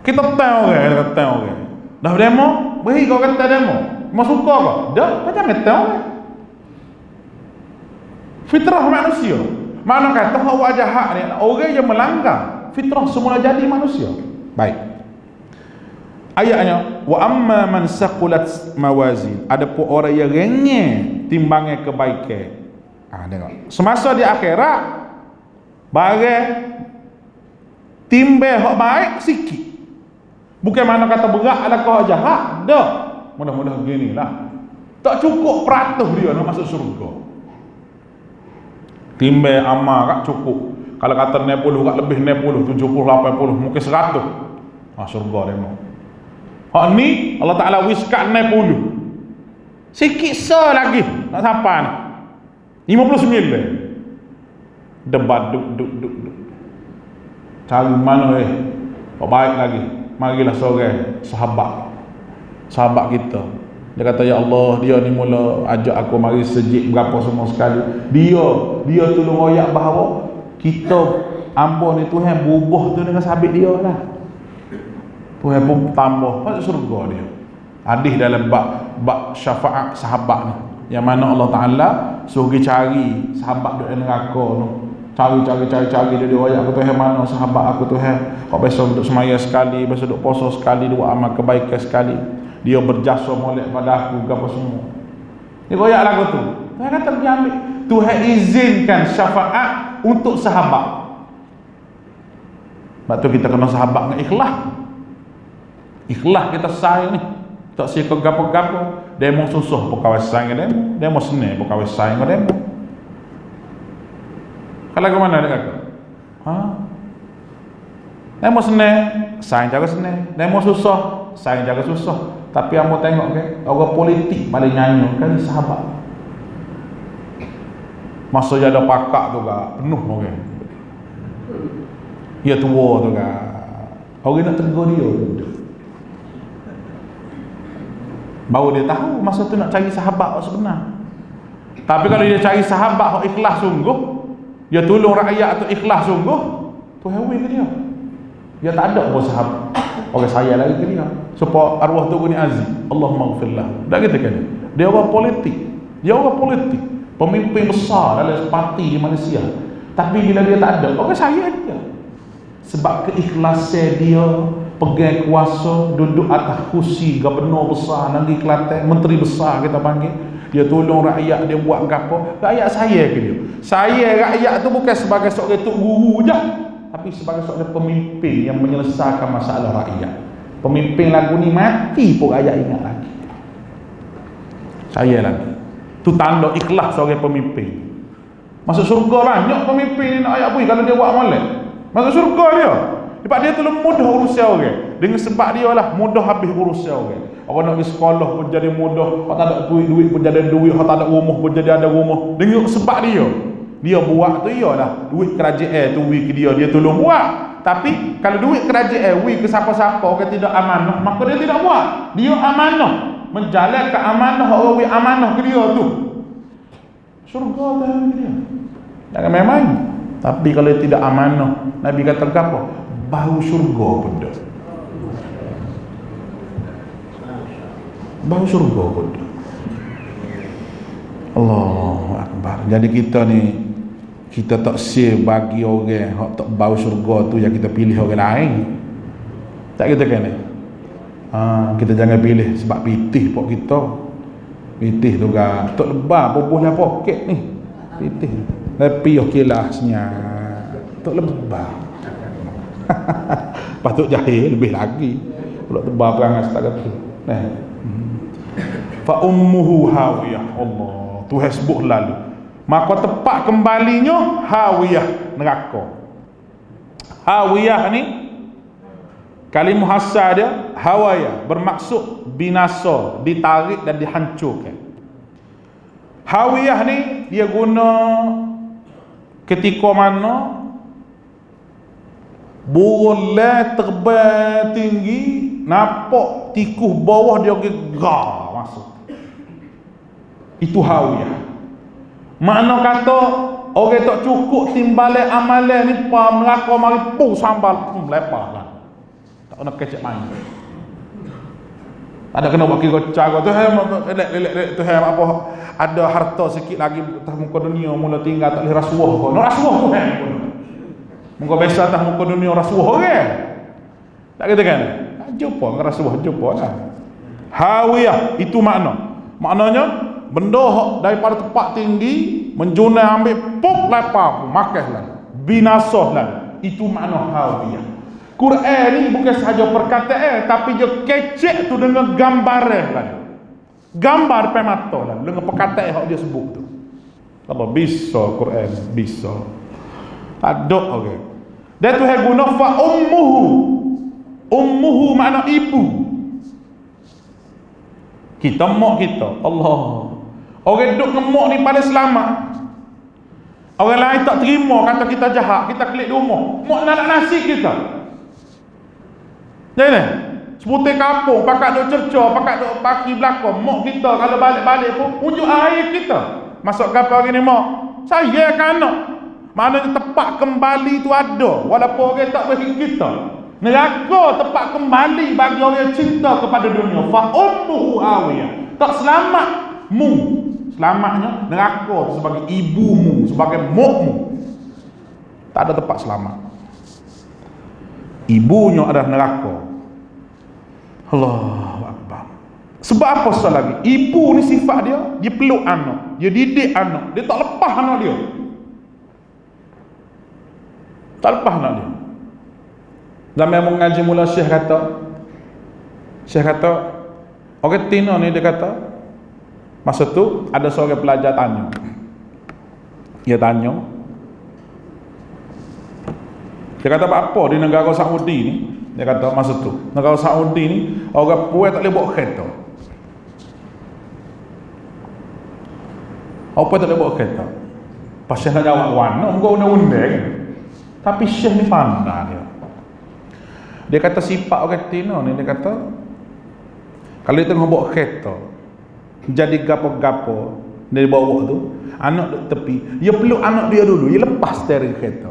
Kita tahu orang, kita tahu orang. Dah demo, beri kau kata demo. Mau suka kau? Dah, macam kata orang. Fitrah manusia. Mana kata hak jahat ni orang yang melanggar fitrah semula jadi manusia. Baik. Ayatnya wa amma man saqulat mawazin, adapun orang yang renyah timbangan kebaikan. Tengok. Semasa di akhirat barang timbang hak baik sikit. Bukan mana kata berat adalah kau jahat. Dah. mudah-mudahan gini lah. Tak cukup peratus dia nak masuk surga. Timbang amal kak cukup. Kalau kata 60 kak lebih 60, 70, 80, mungkin 100. Surga dia mau. Hak ni Allah Taala wiskat 60. Sikit lagi nak sampai ni. 59. Debat duk. Cari mana baik lagi. Marilah seorang sahabat kita. Dia kata, ya Allah, dia ni mula ajak aku mari sejik berapa semua sekali. Dia tolong royak bahawa kita ambo ni Tuhan berubah tu dengan sahabat dia lah. Tuhan pun tambah masuk surga dia. Hadis dalam bab syafaat sahabat ni, yang mana Allah Taala suruh cari sahabat duk neraka tu. Cari dia royak aku Tuhan mana sahabat aku Tuhan. Kau besok duduk semaya sekali, besok duduk puasa sekali, duk amal kebaikan sekali. Dia berjasa molek pada aku apa semua. Dia royak lagu tu. Tuhan kata pergi ambil. Tuhan izinkan syafaat untuk sahabat. Sebab tu kita kena sahabat dengan ikhlas. Ikhlas kita sayang ni. Tak siapa gapo-gapo. Demo susah pekawai sayang demo. Demo senang pekawai sayang demo. Kalau ke mana dia kata? Demo senang, sayang jaga senang. Demo susah, sayang jaga susah. Tapi amo tengok ke, orang politik paling nyanyi kan sahabat. Masa dia ada pakak tu kan, penuh orang. Dia tua tu kan. Orang nak tegur dia. Baru dia tahu masa tu nak cari sahabat sebenar. Tapi kalau dia cari sahabat yang ikhlas sungguh, dia tolong rakyat tu ikhlas sungguh, tu hewan ke dia. Dia tak ada pun sahabat. Orang saya lagi ke dia. Supaya arwah tu ni aziz. Allahumma ghfirlah. Tak kata kan? Dia orang politik. Pemimpin besar dalam parti di Malaysia. Tapi bila dia tak ada, orang saya dia. Sebab keikhlasan dia, pegang kuasa, duduk atas kursi gubernur besar negeri Kelantan, menteri besar kita panggil. Dia tolong rakyat, dia buat apa? Rakyat saya ke dia. Saya rakyat tu bukan sebagai seorang tok guru je, tapi sebagai seorang pemimpin yang menyelesaikan masalah rakyat. Pemimpin lagu ni mati pun rakyat ingat lagi. Saya lagi. Tu tanda ikhlas seorang pemimpin. Masuk surga banyak pemimpin ni nak ayat bui kalau dia buat molek. Masuk surga dia. Sebab dia tu mudah urusan orang. Dengan sebab dia lah mudah habis urusan orang. Orang nak pergi sekolah pun jadi mudah. Orang tak ada duit pun jadi duit. Orang tak ada rumah pun jadi ada rumah. Dengan sebab dia. Dia buat tu iyalah duit kerajaan tu wi ke dia tolong buat. Tapi kalau duit kerajaan wi ke siapa-siapa orang tidak amanah, maka dia tidak buat. Dia amanah, menjalankan amanah orang wi amanah ke dia tu. Surga tu dia. Jangan main-main. Tapi kalau tidak amanah, Nabi kata apa? Bau surga pun dah. Bau surga pun dah. Allahu Akbar. Jadi kita ni, kita tak save bagi orang yang tak bau surga tu yang kita pilih orang lain. Tak kita kan? Kita jangan pilih sebab pitih pok kita. Pitih tu kan tak lebar bubuhnya poket ni. Pitih. Tapi kilasnya tak lebar. Patut jahil lebih lagi. Pula tebar perangai setakat tu. Fa ummuhu hawiyah. Allah. Tuhan sebut lalu. Maka tepat kembalinya hawiyah, neraka. Hawiyah ni kalimah asal dia hawaya, bermaksud binasa, ditarik dan dihancurkan. Hawiyah ni dia guna ketika mana burung lai terbang tinggi, nampak tikus bawah dia gegar masuk. Itu hawiyah. Makna kata orang tak cukup timbalan amalan ni pa neraka mari pu sambal lepas lah. Tak nak kecek main. Tak ada kena buat kira cara tu tu apa ada harta sikit lagi atas muka dunia mula tinggal tak boleh rasuah kau. Nak rasuah tu muka biasa atas muka dunia rasuah orang. Tak kata kan? Jumpa rasuah jumpa lah. Hawiyah itu maknanya benda daripada tempat tinggi menjunai ambil pop lepas makan lah binasa lah. Itu makna hawiyah. Quran ni bukan sahaja perkataan tapi dia kecek tu dengan gambaran lah. Gambar depan mata lah dengan perkataan yang dia sebut tu. Allah bisa Quran, bisa. Ada okey. Dan Tuhan guna fa ummuhu. Ummuhu makna ibu. Kita mak kita, Allah. Orang duduk dengan mak ni paling selamat. Orang lain tak terima kata kita jahat, kita klik di rumah. Mak nak nasi kita. Jadi sebutir kampung, pakat duk cerca, pakat duk paki belakang. Mak kita kalau balik-balik pun unjuk air kita. Masuk kapal gini mak. Saya kan anak. Maknanya tempat kembali tu ada walaupun orang tak bagi kita. Neraka tempat kembali bagi orang yang cinta kepada dunia. Fa ummuhu hawiyah. Tak selamat mu. Selamatnya neraka sebagai ibumu, sebagai mukmu. Tak ada tempat selamat. Ibunya adalah neraka. Allahu akbar. Sebab apa sekali lagi? Ibu ni sifat dia peluk anak, dia didik anak, dia tak lepas anak dia. Tak lepas anak dia. Zaman mengaji mula Syekh kata orang Tino ni dia kata masa tu ada seorang pelajar tanya. Dia tanya. Dia kata apa di negara Saudi ni? Dia kata masa tu negara Saudi ni orang puas tak boleh bawa kereta. Apa tak boleh bawa kereta? Pasal nak jawab warna muka undang-undang. Tapi Syekh ni pandai dia. Dia kata sifat orang Tino ni, dia kata kalau dia tengah bawa kereta jadi gapo-gapo dia bawa tu, anak duduk tepi, dia peluk anak dia dulu, dia lepas steering kereta.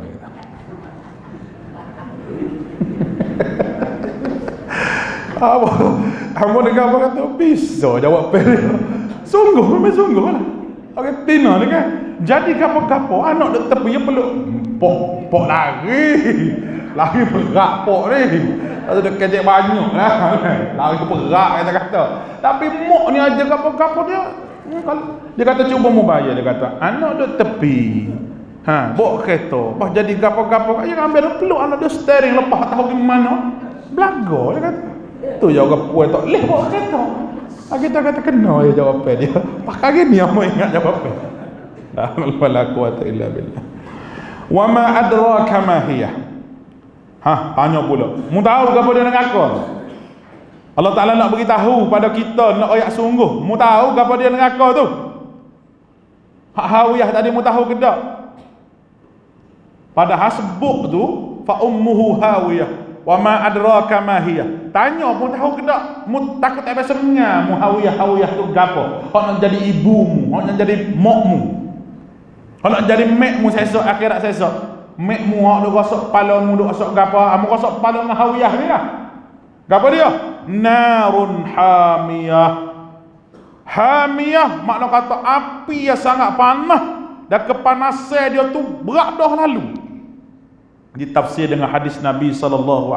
Apa dengar apa kata bisa jawab dia. Memang sungguh lah. Orang Tino ni kan jadi gapo-gapo anak duduk tepi, dia peluk pok lari berat pok ni. Lepas tu dia kecek banyak lah. Lari berat kata-kata. Tapi mak ni aja gapo-gapo dia kata cuba mu bayar. Dia kata anak duduk tepi, bawa kereta, pas jadi gapo-gapo dia ambil peluk anak dia steering, lepas tahu ke mana belaga. Dia kata tu je orang puas tak boleh bawa kereta. Kita kata kena dia jawapan dia. Pakai gini yang mau ingat jawapan. La wala quwata illa billah. Wa ma adraka ma hiya. Tanya pula. Mu tahu apa dia neraka? Allah Taala nak beritahu pada kita, nak ayat sungguh. Mu tahu apa dia neraka tu? Hak hawiyah tadi mu tahu ke tak? Padahal sebut tu fa ummuhu hawiyah. Wa ma adraka ma hiya. Tanya mu tahu ke tak? Mu takut tak biasa dengar mu hawiyah tu gapo? Hak nak jadi ibumu, hak nak jadi makmu. Hak nak jadi makmu sesok akhirat sesok. Makmu hak duk rosak kepala mu, duk rosak gapo? Amu rosak kepala dengan hawiyah ni lah. Gapo dia? Narun hamiyah. Hamiyah makna kata api yang sangat panas dan kepanasan dia tu berat dah lalu. Ditafsir dengan hadis Nabi SAW.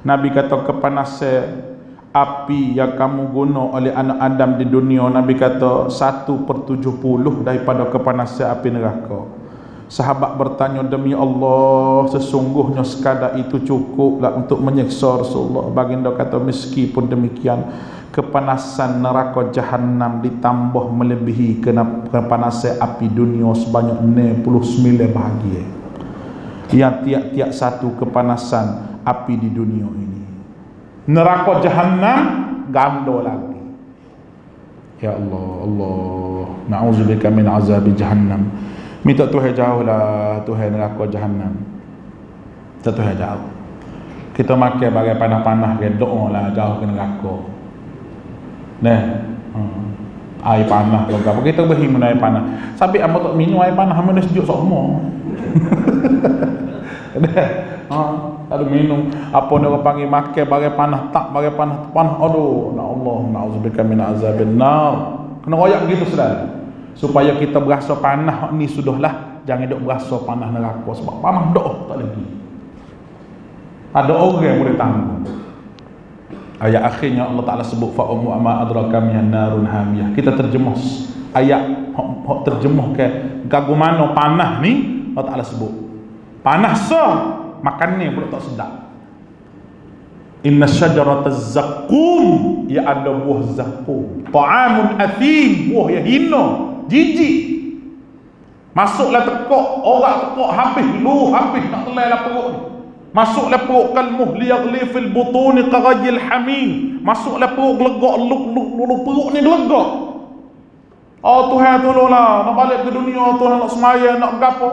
Nabi kata kepanasan api yang kamu guna oleh anak Adam di dunia, Nabi kata 1/70 daripada kepanasan api neraka. Sahabat bertanya, demi Allah, sesungguhnya sekadar itu cukuplah untuk menyiksa Rasulullah. Baginda kata, meskipun demikian, kepanasan neraka Jahannam ditambah melebihi kepanasan api dunia sebanyak 69 bahagia. Yang tiap-tiap satu kepanasan api di dunia ini. Neraka Jahannam ganda lagi. Ya Allah, na'udzubika min azabi Jahannam. Minta Tuhan jauhlah Tuhan neraka Jahannam. Tuhan jauh. Kita makan bagai panah-panah ke doa lah jauh ke neraka. Air panah kalau kita berhimun air panah. Sampai amat tak minum air panah, amat sejuk semua. Ada minum apa dia orang panggil makan bagai panah, tak bagai panah. Aduh, na Allah, na'udzubika min azabin nar. Kena royak begitu sudah. Supaya kita berasa panah ni sudahlah, jangan duk berasa panah neraka sebab panah dak tak lagi. Ada orang yang boleh tanggung. Ayat akhirnya Allah Taala sebut fa ummu ama adraka min narun hamiyah. Kita terjemah ayat terjemah ke gagu mana panah ni Allah Taala sebut. Panas so makan ni pula tak sedap. Inna syajarataz zaqqum, ia ada buah zaqqum. Ta'amun athim, buah yang hina, jijik. Masuklah tekuk, orang tekuk habis nak telai lah perut ni. Masuklah perut kalmuh liyaghli fil butuni qarajil hamim. Masuklah perut gelegak luk perut ni gelegak. Oh Tuhan tolonglah, nak balik ke dunia, Tuhan nak semaya, nak gapo.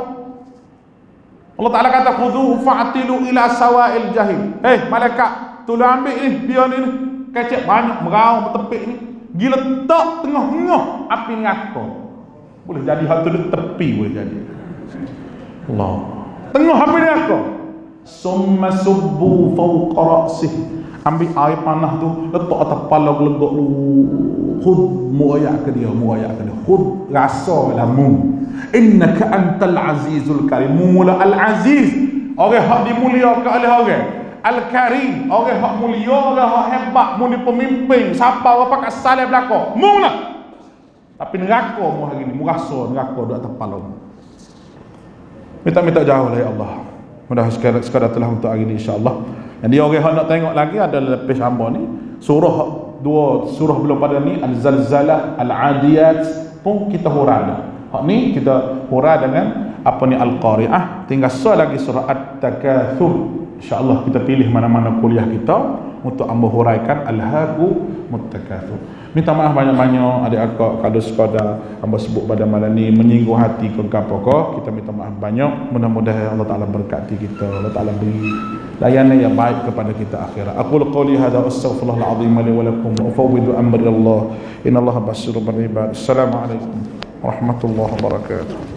Allah Taala kata khudhuhu fa'tilu ila sawa'il jahim. Malaikat, tolong ambil ni, dia ni kecek banyak merau bertepik ni. Gila letak tengah-tengah api neraka. Boleh jadi hal tu di tepi boleh jadi. Allah. Tengah api neraka. Summa subbu fawqa ra'sih. Ambil air panah tu letak atas kepala gelegak lu. Khud muayak ke dia. Khud rasa lamu. Innaka antal azizul karim. Mula al-aziz, orang hak dimuliakan oleh orang. Al-karim, orang hak mulia, orang hak hebat, muni pemimpin. Siapa orang pakai salih belakang. Mula. Tapi neraka mu hari ni, mu rasa neraka duduk atas kepala mu. Minta jauh lah ya Allah. Mudah sekadar telah untuk hari ni insya-Allah. Jadi orang yang nak tengok lagi ada lepis hamba ni dua surah belum pada ni, Al-Zalzalah, Al-Adiyat pun kita huraikan. Hak ni kita huraikan dengan apa ni Al-Qari'ah. Tinggal lagi surah At-Takatsur. InsyaAllah kita pilih mana-mana kuliah kita untuk hamba huraikan Al-Haku Muttakatsur. Minta maaf banyak-banyak adik akak kalau sekadar hamba sebut pada malam ni menyinggung hati ke apa-apa, kita minta maaf banyak. Mudah-mudahan Allah Taala berkati kita, Allah Taala beri layanan yang baik kepada kita akhirat. Aku qouli hadza astaghfirullahal azim li wa lakum wa ufawwidu amri Allah. Innallaha basirun bil ibad. Assalamualaikum warahmatullahi wabarakatuh.